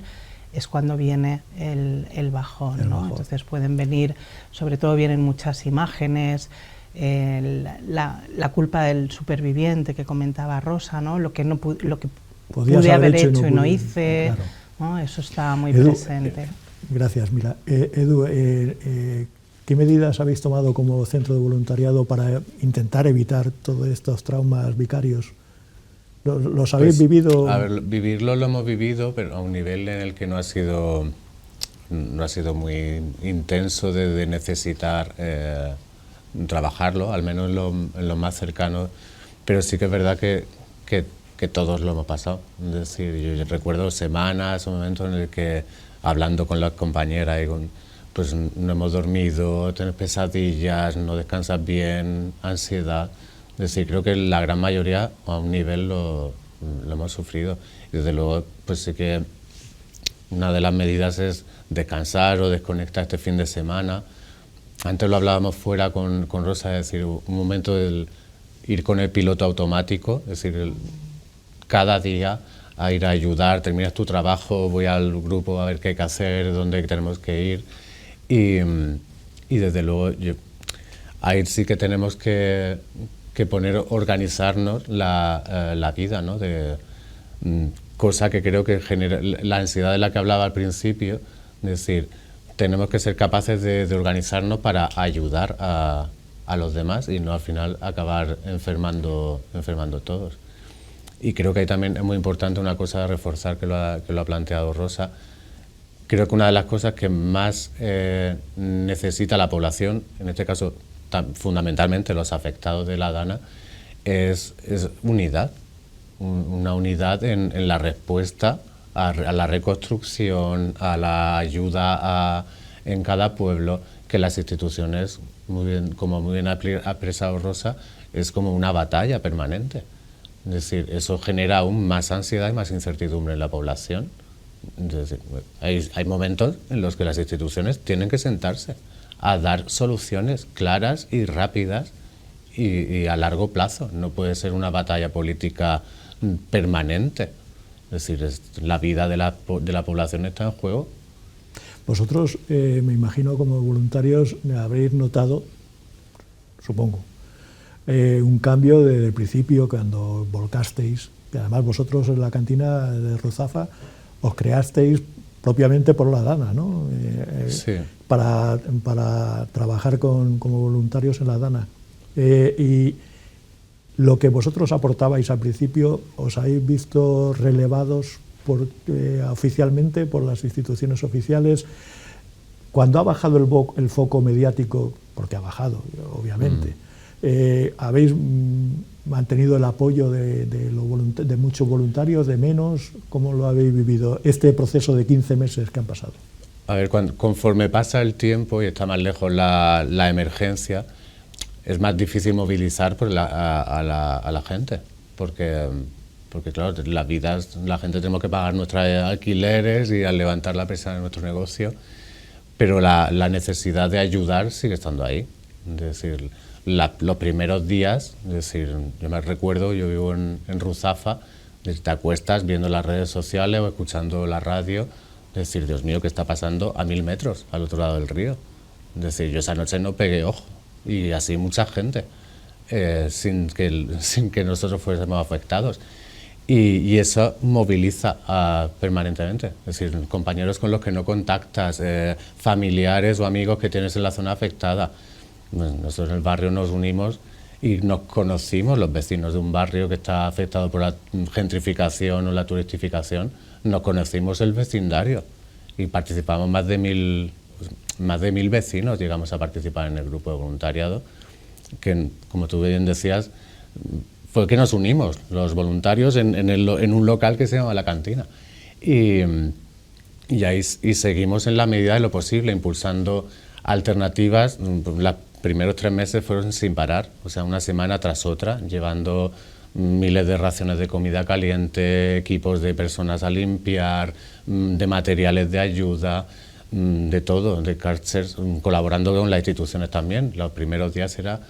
es cuando viene el bajón, ¿no? Entonces pueden venir, sobre todo vienen muchas imágenes, la culpa del superviviente que comentaba Rosa, ¿no? Lo que pude haber hecho y no hice, claro, ¿no? Eso está muy presente. Gracias, Mila. Edu, ¿qué medidas habéis tomado como centro de voluntariado para intentar evitar todos estos traumas vicarios? ¿Los habéis vivido? A ver, vivirlo lo hemos vivido, pero a un nivel en el que no ha sido muy intenso de necesitar trabajarlo, al menos en lo más cercano, pero sí que es verdad que todos lo hemos pasado. Es decir, yo recuerdo semanas o momentos en el que, hablando con las compañeras y pues no hemos dormido, tienes pesadillas, no descansas bien, ansiedad. Es decir, creo que la gran mayoría a un nivel lo hemos sufrido. Y desde luego, pues sí que una de las medidas es descansar o desconectar este fin de semana. Antes lo hablábamos fuera con Rosa, es decir, un momento del ir con el piloto automático, es decir, cada día a ir a ayudar, terminas tu trabajo, voy al grupo a ver qué hay que hacer, dónde tenemos que ir. Y desde luego, ahí sí que tenemos que organizarnos la vida, ¿no? Cosa que creo que genera la ansiedad de la que hablaba al principio, es decir, tenemos que ser capaces de organizarnos para ayudar a los demás y no al final acabar enfermando todos. Y creo que ahí también es muy importante una cosa a reforzar que lo ha planteado Rosa. Creo que una de las cosas que más necesita la población, en este caso fundamentalmente los afectados de la DANA, es unidad. Una unidad en la respuesta a la reconstrucción, a la ayuda en cada pueblo, que las instituciones, como muy bien ha expresado Rosa, es como una batalla permanente. Es decir, eso genera aún más ansiedad y más incertidumbre en la población. Es decir, hay momentos en los que las instituciones tienen que sentarse a dar soluciones claras y rápidas y a largo plazo. No puede ser una batalla política permanente. Es decir, la vida de la población está en juego. Vosotros, me imagino, como voluntarios, habréis notado, supongo, un cambio desde el principio cuando volcasteis, y además vosotros en la cantina de Ruzafa os creasteis propiamente por la DANA, ¿no? Sí. Para trabajar como voluntarios en la DANA. Y lo que vosotros aportabais al principio, ¿os habéis visto relevados oficialmente por las instituciones oficiales? Cuando ha bajado el foco mediático, porque ha bajado, obviamente, ¿habéis mantenido el apoyo de muchos voluntarios, de menos? ¿Cómo lo habéis vivido este proceso de 15 meses que han pasado? A ver, conforme pasa el tiempo y está más lejos la emergencia, es más difícil movilizar a la gente, porque claro, la gente tenemos que pagar nuestros alquileres y al levantar la presa de nuestro negocio, pero la necesidad de ayudar sigue estando ahí. Es decir, los primeros días, es decir, yo me recuerdo, yo vivo en Ruzafa, te acuestas viendo las redes sociales o escuchando la radio, es decir, Dios mío, ¿qué está pasando a 1000 metros al otro lado del río? Es decir, yo esa noche no pegué ojo, y así mucha gente, sin que nosotros fuésemos afectados. Y eso moviliza permanentemente, es decir, compañeros con los que no contactas, familiares o amigos que tienes en la zona afectada. Nosotros en el barrio nos unimos y nos conocimos, los vecinos de un barrio que está afectado por la gentrificación o la turistificación, nos conocimos el vecindario y participamos más de 1000 vecinos, llegamos a participar en el grupo de voluntariado, que, como tú bien decías, fue que nos unimos, los voluntarios, en un local que se llama La Cantina. Y ahí seguimos en la medida de lo posible, impulsando alternativas. Los primeros 3 meses fueron sin parar, o sea, una semana tras otra, llevando miles de raciones de comida caliente, equipos de personas a limpiar, de materiales de ayuda, de todo, de cárceles, colaborando con las instituciones también. Los primeros días era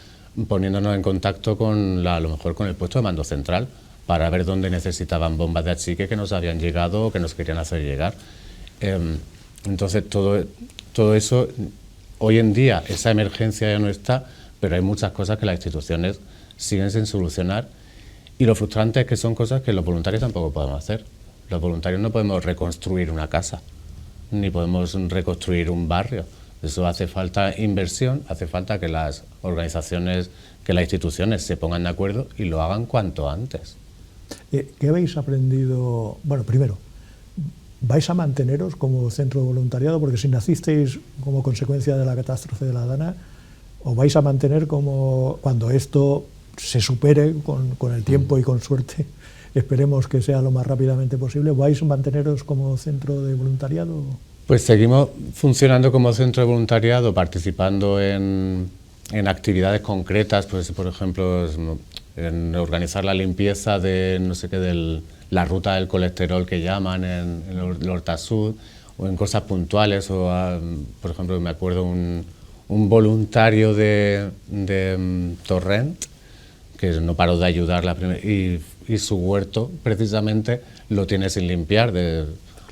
poniéndonos en contacto a lo mejor con el puesto de mando central para ver dónde necesitaban bombas de achique que nos habían llegado o que nos querían hacer llegar. Entonces todo eso, hoy en día esa emergencia ya no está, pero hay muchas cosas que las instituciones siguen sin solucionar, y lo frustrante es que son cosas que los voluntarios tampoco podemos hacer. Los voluntarios no podemos reconstruir una casa, ni podemos reconstruir un barrio. Eso hace falta inversión, hace falta que las organizaciones, que las instituciones se pongan de acuerdo y lo hagan cuanto antes. ¿Qué habéis aprendido? Bueno, primero, ¿vais a manteneros como centro de voluntariado? Porque si nacisteis como consecuencia de la catástrofe de la DANA, ¿os vais a mantener como cuando esto se supere con el tiempo y con suerte? Esperemos que sea lo más rápidamente posible. ¿Vais a manteneros como centro de voluntariado? Pues seguimos funcionando como centro de voluntariado, participando en actividades concretas, pues por ejemplo en organizar la limpieza de no sé qué, de la ruta del colesterol que llaman en el Horta Sud, o en cosas puntuales, por ejemplo me acuerdo un voluntario de Torrent, que no paró de ayudarla, y su huerto precisamente lo tiene sin limpiar,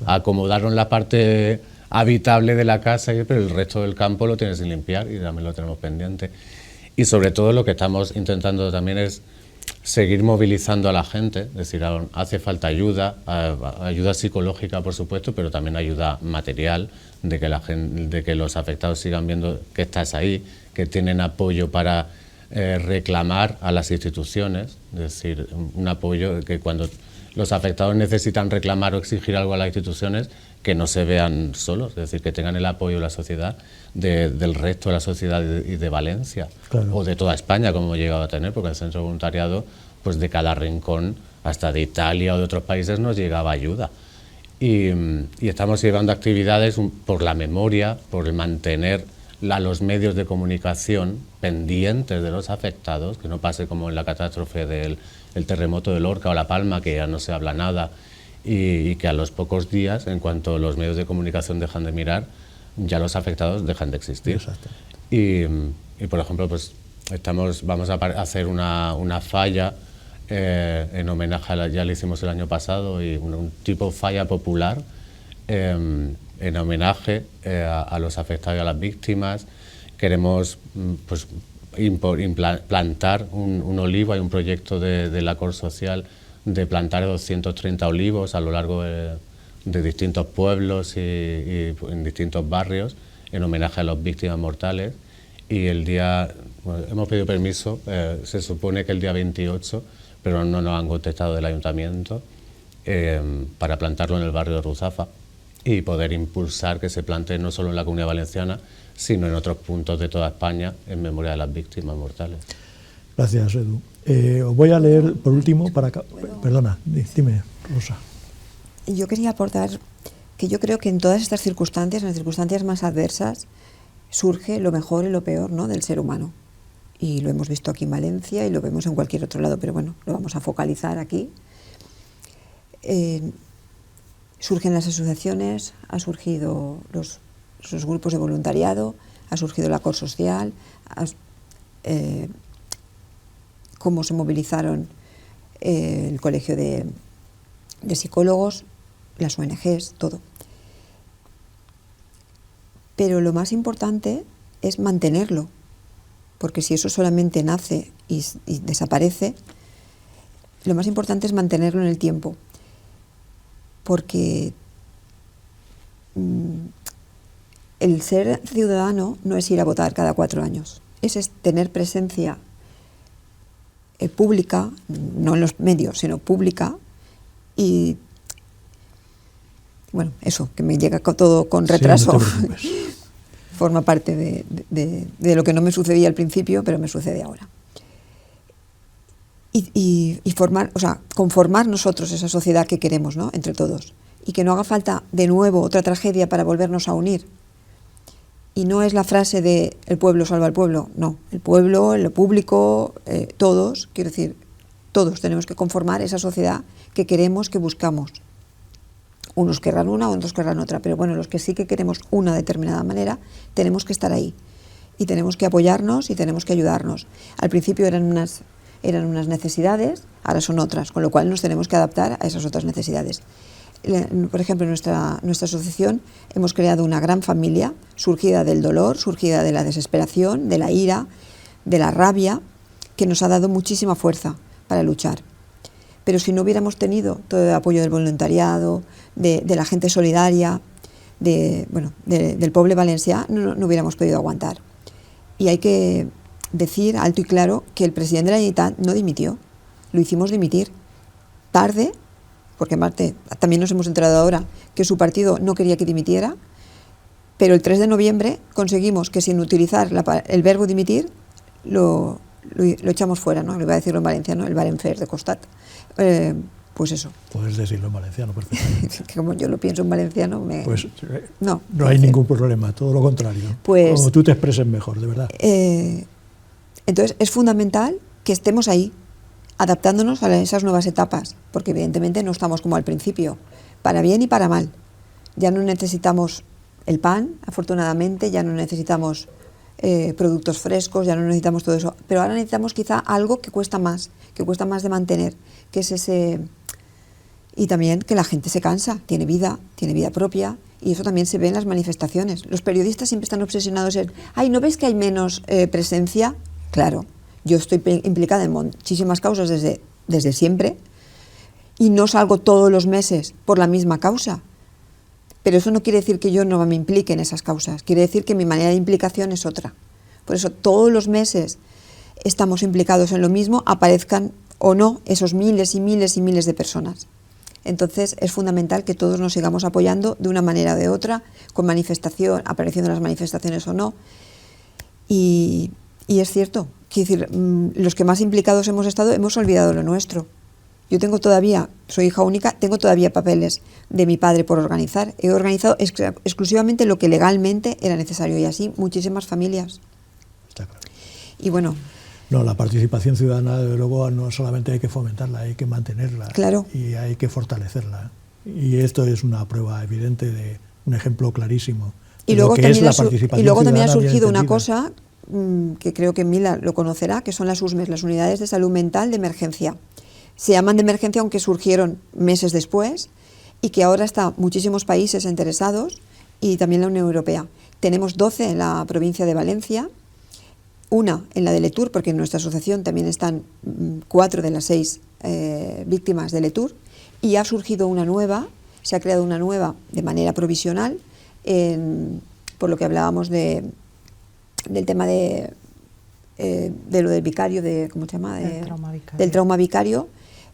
acomodaron la parte habitable de la casa, pero el resto del campo lo tiene sin limpiar y también lo tenemos pendiente. Y sobre todo lo que estamos intentando también es seguir movilizando a la gente, es decir, hace falta ayuda, ayuda psicológica por supuesto, pero también ayuda material, de que los afectados sigan viendo que estás ahí, que tienen apoyo para reclamar a las instituciones, es decir, un apoyo que cuando los afectados necesitan reclamar o exigir algo a las instituciones, que no se vean solos, es decir, que tengan el apoyo de la sociedad, del resto de la sociedad y de Valencia, claro, o de toda España, como hemos llegado a tener, porque el centro de voluntariado, pues de cada rincón, hasta de Italia o de otros países, nos llegaba ayuda. Y estamos llevando actividades por la memoria, por el mantener los medios de comunicación pendientes de los afectados, que no pase como en la catástrofe del terremoto de Lorca o La Palma, que ya no se habla nada, y que a los pocos días, en cuanto los medios de comunicación dejan de mirar, ya los afectados dejan de existir. Exacto. Y por ejemplo, pues vamos a hacer una falla en homenaje ya lo hicimos el año pasado, y un tipo falla popular en homenaje a los afectados y a las víctimas. Queremos pues plantar un olivo. Hay un proyecto de la Cor Social de plantar 230 olivos a lo largo de distintos pueblos y en distintos barrios en homenaje a las víctimas mortales. Y hemos pedido permiso, se supone que el día 28, pero no nos han contestado del ayuntamiento, para plantarlo en el barrio de Ruzafa y poder impulsar que se plante no solo en la Comunidad Valenciana, sino en otros puntos de toda España en memoria de las víctimas mortales. Gracias, Edu. Os voy a leer por último para... Perdona, dime, Rosa. Yo quería aportar que yo creo que en todas estas circunstancias, en las circunstancias más adversas, surge lo mejor y lo peor, ¿no?, del ser humano. Y lo hemos visto aquí en Valencia y lo vemos en cualquier otro lado, pero bueno, lo vamos a focalizar aquí. Surgen las asociaciones, han surgido los grupos de voluntariado, ha surgido la Cor Social, cómo se movilizaron el colegio de psicólogos, las ONGs, todo. Pero lo más importante es mantenerlo, porque si eso solamente nace y desaparece, lo más importante es mantenerlo en el tiempo, porque el ser ciudadano no es ir a votar cada 4 años, es tener presencia pública, no en los medios, sino pública, y bueno, eso, que me llega todo con retraso. Sí, no forma parte de lo que no me sucedía al principio, pero me sucede ahora. Y conformar nosotros esa sociedad que queremos, ¿no?, entre todos, y que no haga falta de nuevo otra tragedia para volvernos a unir. Y no es la frase de el pueblo salva al pueblo, no, el pueblo, el público, todos, quiero decir, todos tenemos que conformar esa sociedad que queremos, que buscamos. Unos querrán una, otros querrán otra, pero bueno, los que sí que queremos una determinada manera, tenemos que estar ahí y tenemos que apoyarnos y tenemos que ayudarnos. Al principio eran unas necesidades, ahora son otras, con lo cual nos tenemos que adaptar a esas otras necesidades. Por ejemplo, en nuestra asociación hemos creado una gran familia surgida del dolor, surgida de la desesperación, de la ira, de la rabia, que nos ha dado muchísima fuerza para luchar. Pero si no hubiéramos tenido todo el apoyo del voluntariado, de la gente solidaria, del pueblo valencià, no hubiéramos podido aguantar. Y hay que decir alto y claro que el presidente de la Generalitat no dimitió, lo hicimos dimitir tarde, porque Marte, también nos hemos enterado ahora que su partido no quería que dimitiera, pero el 3 de noviembre conseguimos que sin utilizar el verbo dimitir lo echamos fuera, ¿no? Le iba a decirlo en valenciano, el barem fer de costat. Pues eso. Puedes decirlo en valenciano perfectamente. Que como yo lo pienso en valenciano, Pues no hay ningún problema, todo lo contrario. Pues, como tú te expreses mejor, de verdad. Entonces es fundamental que estemos ahí, adaptándonos a esas nuevas etapas, porque evidentemente no estamos como al principio, para bien y para mal. Ya no necesitamos el pan, afortunadamente, ya no necesitamos productos frescos, ya no necesitamos todo eso, pero ahora necesitamos quizá algo que cuesta más de mantener, que es ese... Y también que la gente se cansa, tiene vida propia, y eso también se ve en las manifestaciones. Los periodistas siempre están obsesionados en, ay, ¿no ves que hay menos presencia? Claro, yo estoy implicada en muchísimas causas desde siempre, y no salgo todos los meses por la misma causa. Pero eso no quiere decir que yo no me implique en esas causas, quiere decir que mi manera de implicación es otra. Por eso todos los meses estamos implicados en lo mismo, aparezcan o no esos miles y miles y miles de personas. Entonces es fundamental que todos nos sigamos apoyando de una manera o de otra, con manifestación, apareciendo en las manifestaciones o no. Y es cierto, quiero decir, los que más implicados hemos estado hemos olvidado lo nuestro. Yo tengo todavía, soy hija única, tengo todavía papeles de mi padre por organizar. He organizado exclusivamente lo que legalmente era necesario, y así muchísimas familias. Está claro. Y bueno... No, la participación ciudadana, desde luego, no solamente hay que fomentarla, hay que mantenerla. Claro. Y hay que fortalecerla. Y esto es una prueba evidente de un ejemplo clarísimo de lo que es la participación ciudadana. Y luego también ha surgido una cosa que creo que Mila lo conocerá, que son las USMES, las Unidades de Salud Mental de Emergencia. Se llaman de emergencia aunque surgieron meses después, y que ahora están muchísimos países interesados, y también la Unión Europea. Tenemos 12 en la provincia de Valencia, una en la de Letur, porque en nuestra asociación también están 4 de las 6 víctimas de Letur, y ha surgido una nueva, se ha creado una nueva de manera provisional, por lo que hablábamos del tema de lo del vicario, ¿cómo se llama? Del trauma vicario,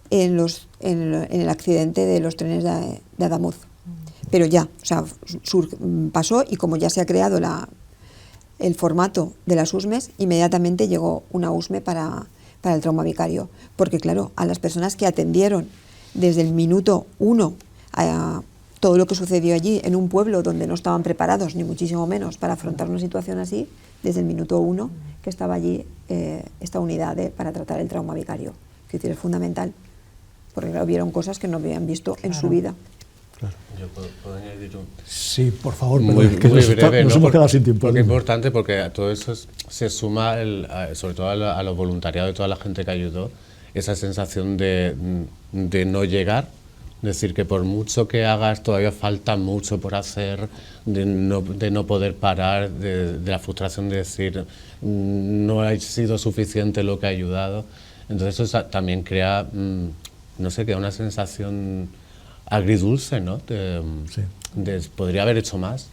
en el accidente de los trenes de Adamuz. Pero ya, o sea, pasó, y como ya se ha creado el formato de las USMES, inmediatamente llegó una USME para el trauma vicario. Porque claro, a las personas que atendieron desde el minuto 1 a todo lo que sucedió allí, en un pueblo donde no estaban preparados, ni muchísimo menos, para afrontar una situación así, desde el minuto 1 que estaba allí esta unidad para tratar el trauma vicario. Que es fundamental, porque claro, vieron cosas que no habían visto en su vida. Claro. Yo puedo añadir un... Sí, por favor, muy breve, nos hemos quedado sin tiempo. Porque es importante, porque a todo eso se suma, sobre todo a los voluntariados de toda la gente que ayudó, esa sensación de no llegar, decir que por mucho que hagas todavía falta mucho por hacer, de no poder parar, de la frustración de decir no ha sido suficiente lo que ha ayudado. Entonces eso también crea, no sé, una sensación agridulce, ¿no? Sí. Podría haber hecho más,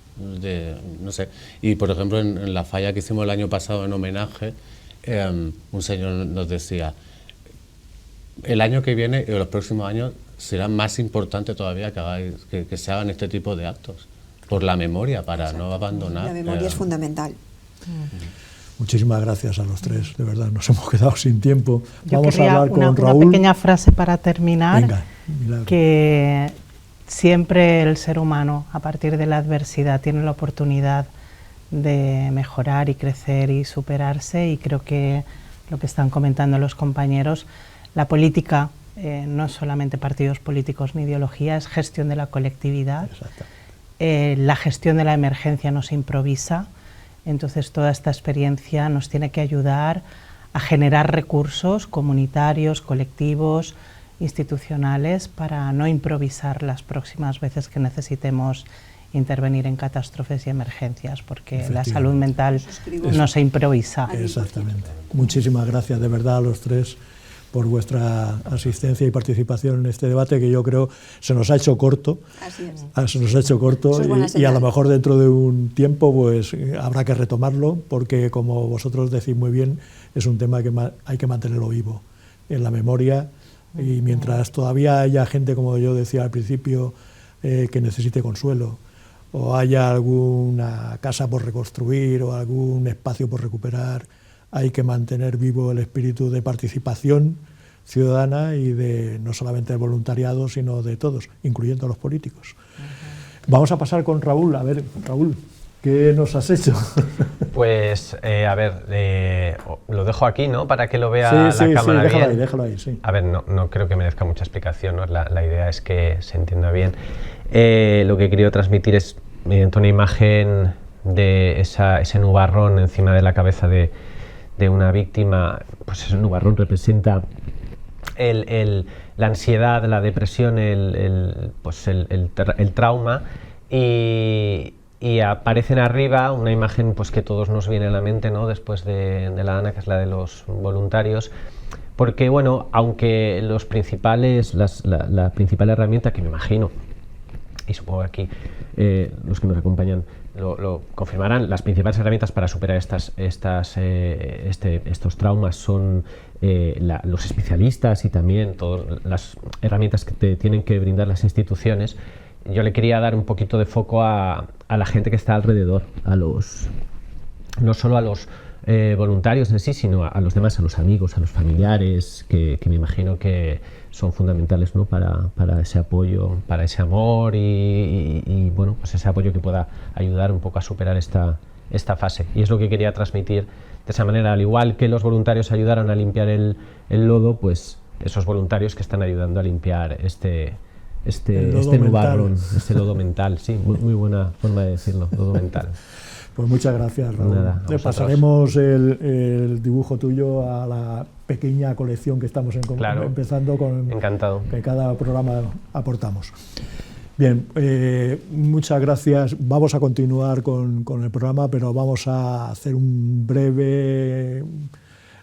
no sé. Y por ejemplo en la falla que hicimos el año pasado en homenaje, un señor nos decía, el año que viene y los próximos años será más importante todavía que se hagan este tipo de actos, por la memoria, para no abandonar. La memoria es fundamental. Muchísimas gracias a los tres, de verdad, nos hemos quedado sin tiempo. Yo Vamos a hablar con Raúl. Una pequeña frase para terminar. Venga, Milagro. Que siempre el ser humano, a partir de la adversidad, tiene la oportunidad de mejorar y crecer y superarse, y creo que lo que están comentando los compañeros, la política no es solamente partidos políticos ni ideología, es gestión de la colectividad. La gestión de la emergencia no se improvisa. Entonces toda esta experiencia nos tiene que ayudar a generar recursos comunitarios, colectivos, institucionales, para no improvisar las próximas veces que necesitemos intervenir en catástrofes y emergencias, porque la salud mental no se improvisa. Exactamente. Muchísimas gracias de verdad a los tres por vuestra asistencia y participación en este debate, que yo creo se nos ha hecho corto. Así es. Se nos ha hecho corto, y a lo mejor dentro de un tiempo pues habrá que retomarlo, porque como vosotros decís muy bien, es un tema que hay que mantenerlo vivo en la memoria, y mientras todavía haya gente, como yo decía al principio, que necesite consuelo, o haya alguna casa por reconstruir o algún espacio por recuperar, hay que mantener vivo el espíritu de participación ciudadana y de no solamente del voluntariado, sino de todos, incluyendo a los políticos. Vamos a pasar con Raúl. A ver, Raúl, ¿qué nos has hecho? Pues, a ver, lo dejo aquí, ¿no? Para que lo vea la cámara bien. Déjalo ahí, sí. A ver, no creo que merezca mucha explicación, ¿no? La idea es que se entienda bien. Lo que he querido transmitir es, mediante una imagen de ese nubarrón encima de la cabeza de una víctima, pues ese nubarrón representa la ansiedad, la depresión, el trauma, y aparecen arriba una imagen pues que todos nos viene a la mente, ¿no? Después de la Dana, que es la de los voluntarios, porque bueno, aunque la principal herramienta que me imagino, y supongo que aquí los que nos acompañan lo confirmarán, las principales herramientas para superar estos traumas son los especialistas y también todas las herramientas que te tienen que brindar las instituciones. Yo le quería dar un poquito de foco a la gente que está alrededor, no solo a los voluntarios en sí, sino a los demás, a los amigos, a los familiares, que me imagino que son fundamentales, ¿no? para ese apoyo, para ese amor y bueno, pues ese apoyo que pueda ayudar un poco a superar esta fase. Y es lo que quería transmitir de esa manera. Al igual que los voluntarios ayudaron a limpiar el lodo, pues esos voluntarios que están ayudando a limpiar este nubarrón, este lodo mental. Sí, muy buena forma de decirlo, lodo mental. Pues muchas gracias, Raúl. Nada, le pasaremos el dibujo tuyo a la pequeña colección que estamos empezando con. Encantado. Que cada programa aportamos. Bien, muchas gracias. Vamos a continuar con el programa, pero vamos a hacer un breve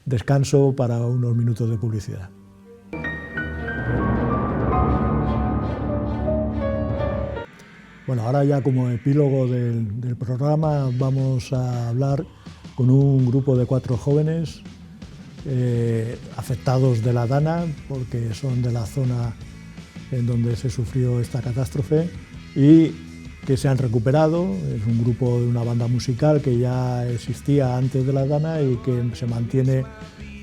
descanso para unos minutos de publicidad. Bueno, ahora ya como epílogo del programa vamos a hablar con un grupo de 4 jóvenes afectados de la Dana, porque son de la zona en donde se sufrió esta catástrofe y que se han recuperado. Es un grupo de una banda musical que ya existía antes de la Dana y que se mantiene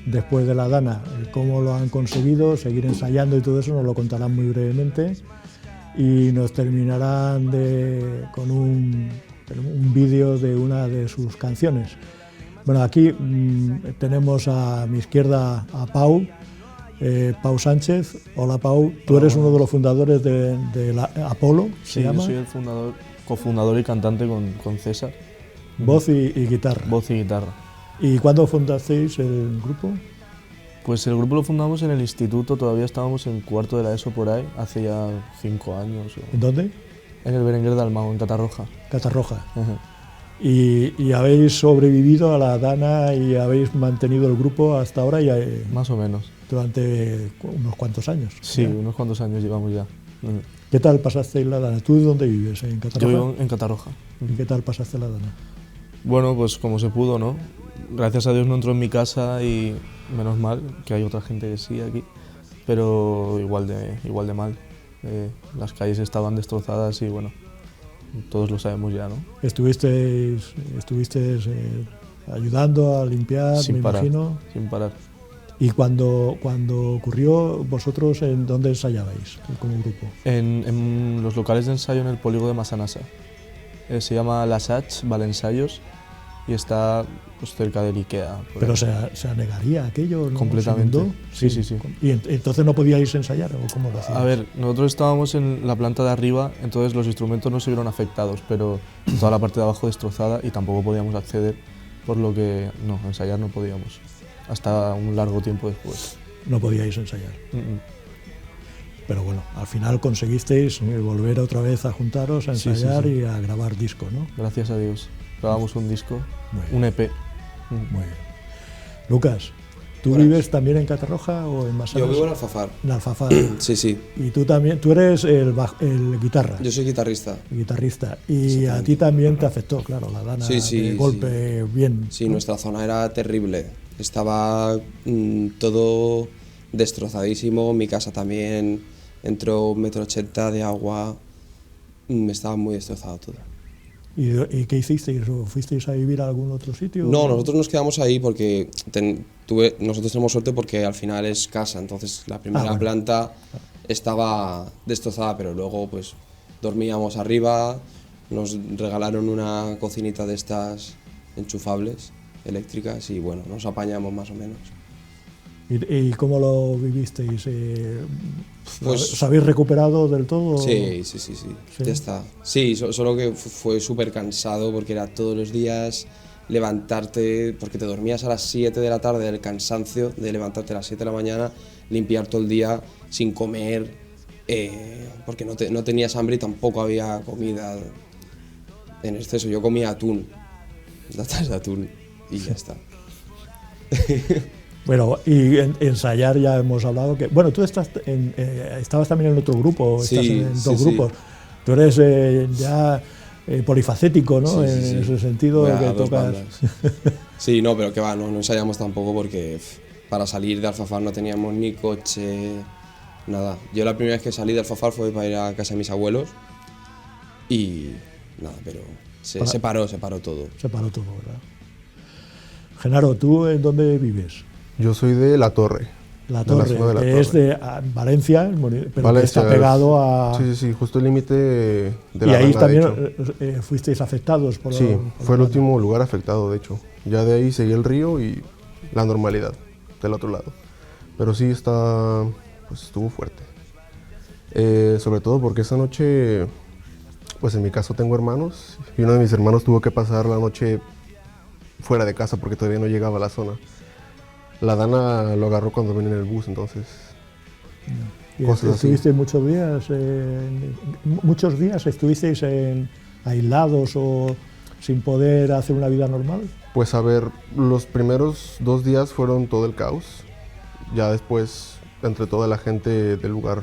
después de la Dana. Cómo lo han conseguido, seguir ensayando y todo eso nos lo contarán muy brevemente. Y nos terminarán con un vídeo de una de sus canciones. Bueno, aquí tenemos a mi izquierda a Pau Sánchez. Hola Pau, tú eres uno de los fundadores de Apolo, ¿se llama? Sí, yo soy el cofundador y cantante con César. Voz y guitarra. Voz y guitarra. ¿Y cuándo fundasteis el grupo? Pues el grupo lo fundamos en el instituto, todavía estábamos en cuarto de la ESO por ahí, hace ya 5 años. ¿En dónde? En el Berenguer de Almagro, en Catarroja. Catarroja. ¿Y habéis sobrevivido a la Dana y habéis mantenido el grupo hasta ahora? Más o menos. Durante unos cuantos años. Sí, ¿ya? Unos cuantos años llevamos ya. ¿Qué tal pasasteis la Dana? ¿Tú dónde vives? ¿En Catarroja? Yo vivo en Catarroja. ¿Y qué tal pasaste la Dana? Bueno, pues como se pudo, ¿no? Gracias a Dios no entró en mi casa y menos mal, que hay otra gente que sí aquí, pero igual de mal. Las calles estaban destrozadas y bueno, todos lo sabemos ya, ¿no? ¿Estuvisteis ayudando a limpiar, sin me parar, imagino? Sin parar. ¿Y cuando ocurrió, vosotros en dónde ensayabais como grupo? En los locales de ensayo en el polígono de Massanassa. Se llama Las H, Valensayos, y está pues, cerca del Ikea. ¿Pero se anegaría aquello? ¿No? Completamente. Sí. ¿Y entonces no podíais ensayar o cómo lo hacíais? A ver, nosotros estábamos en la planta de arriba, entonces los instrumentos no se vieron afectados, pero toda la parte de abajo destrozada y tampoco podíamos acceder, por lo que no, ensayar no podíamos, hasta un largo tiempo después. No podíais ensayar. Pero bueno, al final conseguisteis volver otra vez a juntaros, a ensayar y a grabar disco, ¿no? Gracias a Dios. Grabamos un disco, un EP. Muy bien. Lucas, ¿tú vives también en Catarroja o en Massanassa? Yo vivo en Alfafar. En Alfafar. Sí. ¿Y tú también? ¿Tú eres el guitarra? Yo soy guitarrista. Guitarrista. Y a ti también te afectó, claro, la Dana de golpe bien. Sí, nuestra zona era terrible. Estaba todo destrozadísimo, mi casa también entró 1,80 m de agua, estaba muy destrozado todo. ¿Y qué hicisteis? ¿O fuisteis a vivir a algún otro sitio? No, nosotros nos quedamos ahí porque nosotros tenemos suerte porque al final es casa, entonces la primera planta estaba destrozada, pero luego pues dormíamos arriba, nos regalaron una cocinita de estas enchufables, eléctricas, y bueno, nos apañamos más o menos. ¿Y cómo lo vivisteis? Pues, ¿Os habéis recuperado del todo? Sí, ya está. Sí, solo que fue súper cansado porque era todos los días levantarte, porque te dormías a las 7 de la tarde del cansancio de levantarte a las 7 de la mañana, limpiar todo el día sin comer, porque no tenías hambre y tampoco había comida en exceso. Yo comía atún, latas de atún y ya está. Bueno, y ensayar ya hemos hablado que... Bueno, tú estabas también en otro grupo, estás en dos grupos. Tú eres ya polifacético, ¿no? En ese sentido de que tocas... Sí, no, pero que va, no ensayamos tampoco porque para salir de Alfafar no teníamos ni coche, nada. Yo la primera vez que salí de Alfafar fue para ir a casa de mis abuelos y nada, pero se paró todo. Se paró todo, ¿verdad? Genaro, ¿tú en dónde vives? Yo soy de La Torre. La Torre, que es de Valencia, pero Valencia, que está pegado a... Sí, justo el límite de la Y ahí Ranga, también fuisteis afectados por... Sí, fue el último lugar afectado, de hecho. Ya de ahí seguí el río y la normalidad del otro lado. Pero sí estuvo fuerte. Sobre todo porque esa noche, pues en mi caso tengo hermanos, y uno de mis hermanos tuvo que pasar la noche fuera de casa porque todavía no llegaba a la zona. La Dana lo agarró cuando venía en el bus, entonces... ¿Y estuviste muchos días estuvisteis aislados o sin poder hacer una vida normal? Pues a ver, los primeros 2 días fueron todo el caos. Ya después, entre toda la gente del lugar,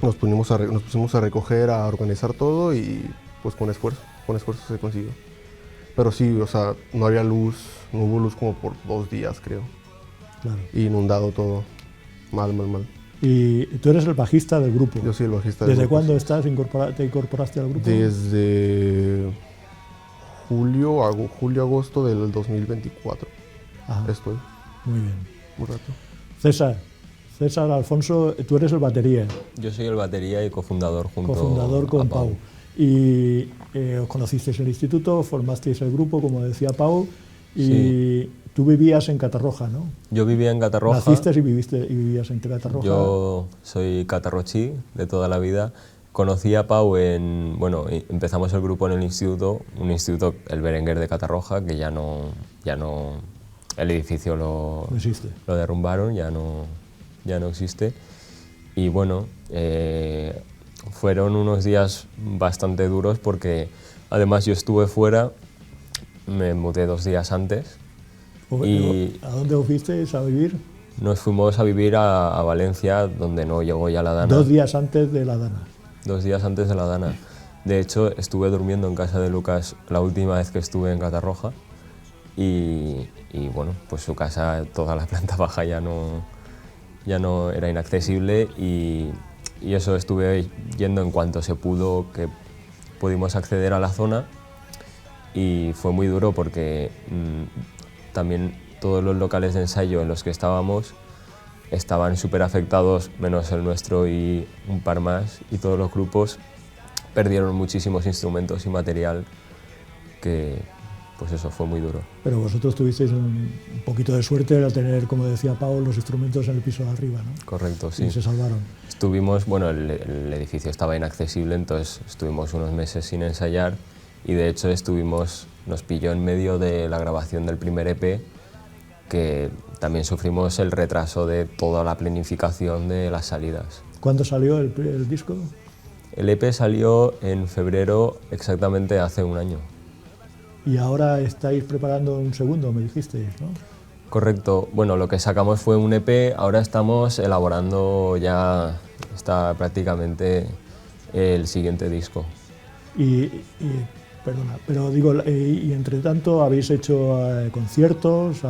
nos pusimos a recoger, a organizar todo y pues con esfuerzo se consiguió. Pero sí, o sea, no había luz, no hubo luz como por 2 días, creo. Claro. Inundado todo, mal. ¿Y tú eres el bajista del grupo? Yo soy el bajista del grupo. ¿Desde cuándo te incorporaste al grupo? Desde julio-agosto del 2024. Ajá. Estoy. Muy bien. Un rato. César Alfonso, tú eres el batería. Yo soy el batería y cofundador con Pau. Y os conocisteis en el instituto, formasteis el grupo, como decía Pau, y tú vivías en Catarroja, ¿no? Yo vivía en Catarroja. ¿Naciste y vivías en Catarroja? Yo soy catarrochí de toda la vida. Conocí a Pau empezamos el grupo en el instituto, un instituto, el Berenguer de Catarroja, que ya no el edificio lo derrumbaron, ya no existe. Y bueno, fueron unos días bastante duros porque además yo estuve fuera, me mudé 2 días antes. ¿A dónde os fuisteis a vivir? Nos fuimos a vivir a Valencia, donde no llegó ya la Dana. 2 días antes de la Dana. 2 días antes de la Dana. De hecho, estuve durmiendo en casa de Lucas la última vez que estuve en Catarroja y bueno, pues su casa, toda la planta baja ya no era inaccesible y eso estuve yendo en cuanto se pudo, que pudimos acceder a la zona y fue muy duro porque también todos los locales de ensayo en los que estábamos estaban súper afectados, menos el nuestro y un par más, y todos los grupos perdieron muchísimos instrumentos y material que, pues eso, fue muy duro. Pero vosotros tuvisteis un poquito de suerte al tener, como decía Pau, los instrumentos en el piso de arriba, ¿no? Correcto, sí. Y se salvaron. Estuvimos, el edificio estaba inaccesible, entonces estuvimos unos meses sin ensayar y de hecho nos pilló en medio de la grabación del primer EP, que también sufrimos el retraso de toda la planificación de las salidas. ¿Cuándo salió el disco? El EP salió en febrero, exactamente hace un año. Y ahora estáis preparando un segundo, me dijisteis, ¿no? Correcto. Bueno, lo que sacamos fue un EP, ahora estamos elaborando ya, está prácticamente el siguiente disco. Perdona, pero digo, y entre tanto, ¿habéis hecho conciertos?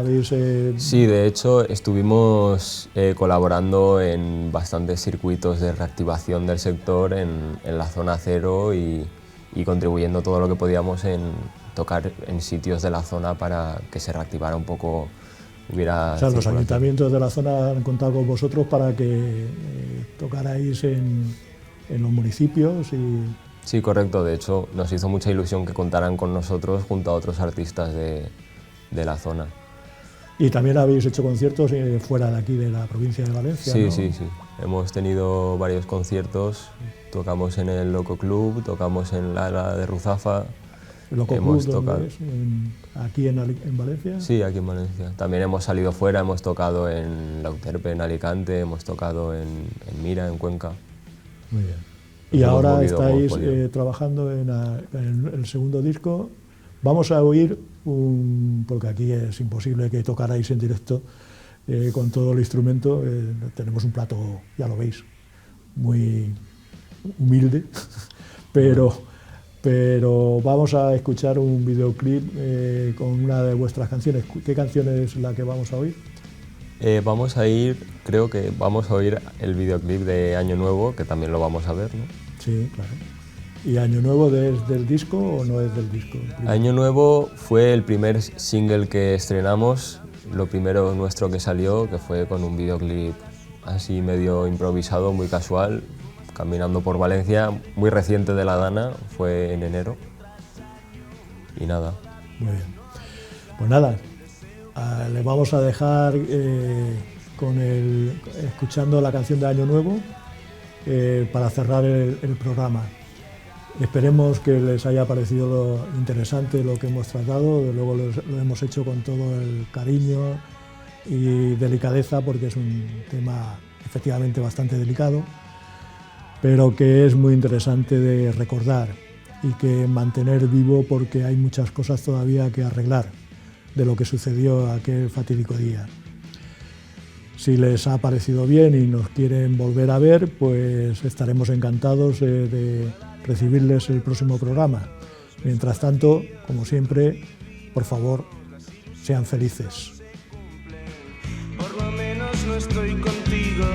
Sí, de hecho, estuvimos colaborando en bastantes circuitos de reactivación del sector en la zona cero y contribuyendo todo lo que podíamos en tocar en sitios de la zona para que se reactivara un poco. O sea, los ayuntamientos de la zona han contado con vosotros para que tocarais en los municipios y... Sí, correcto. De hecho, nos hizo mucha ilusión que contaran con nosotros junto a otros artistas de la zona. Y también habéis hecho conciertos fuera de aquí, de la provincia de Valencia, Sí, ¿no? sí. Hemos tenido varios conciertos. Tocamos en el Loco Club, tocamos en la Ala de Ruzafa. ¿Loco Club dónde es? ¿Aquí en Valencia? Sí, aquí en Valencia. También hemos salido fuera, hemos tocado en La Euterpe, en Alicante, hemos tocado en Mira, en Cuenca. Muy bien. Y ahora estáis trabajando en el segundo disco. Vamos a oír, porque aquí es imposible que tocarais en directo con todo el instrumento. Tenemos un plato, ya lo veis, muy humilde, pero vamos a escuchar un videoclip con una de vuestras canciones. ¿Qué canción es la que vamos a oír? Creo que vamos a oír el videoclip de Año Nuevo, que también lo vamos a ver, ¿no? Sí, claro. ¿Y Año Nuevo es del disco o no es del disco? Año Nuevo fue el primer single que estrenamos, lo primero nuestro que salió, que fue con un videoclip así medio improvisado, muy casual, caminando por Valencia, muy reciente de la Dana, fue en enero. Y nada. Muy bien. Pues nada, le vamos a dejar escuchando la canción de Año Nuevo para cerrar el programa. Esperemos que les haya parecido interesante lo que hemos tratado. De luego lo hemos hecho con todo el cariño y delicadeza, porque es un tema efectivamente bastante delicado, pero que es muy interesante de recordar y que mantener vivo, porque hay muchas cosas todavía que arreglar de lo que sucedió aquel fatídico día. Si les ha parecido bien y nos quieren volver a ver, pues estaremos encantados de recibirles el próximo programa. Mientras tanto, como siempre, por favor, sean felices. Por lo menos no estoy contigo.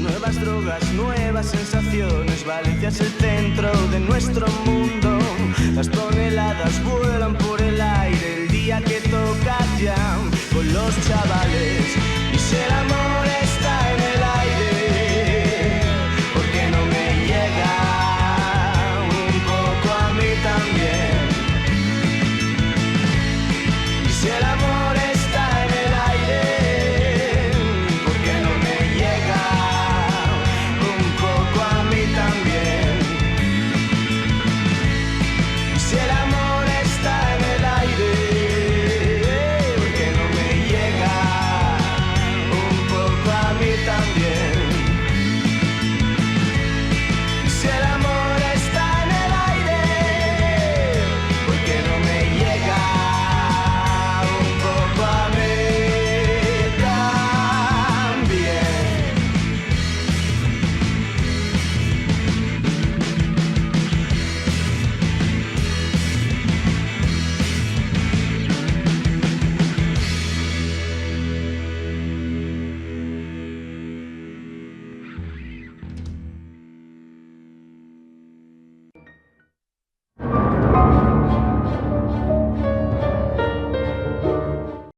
Nuevas drogas, nuevas sensaciones. Valencia es el centro de nuestro mundo. Las toneladas vuelan por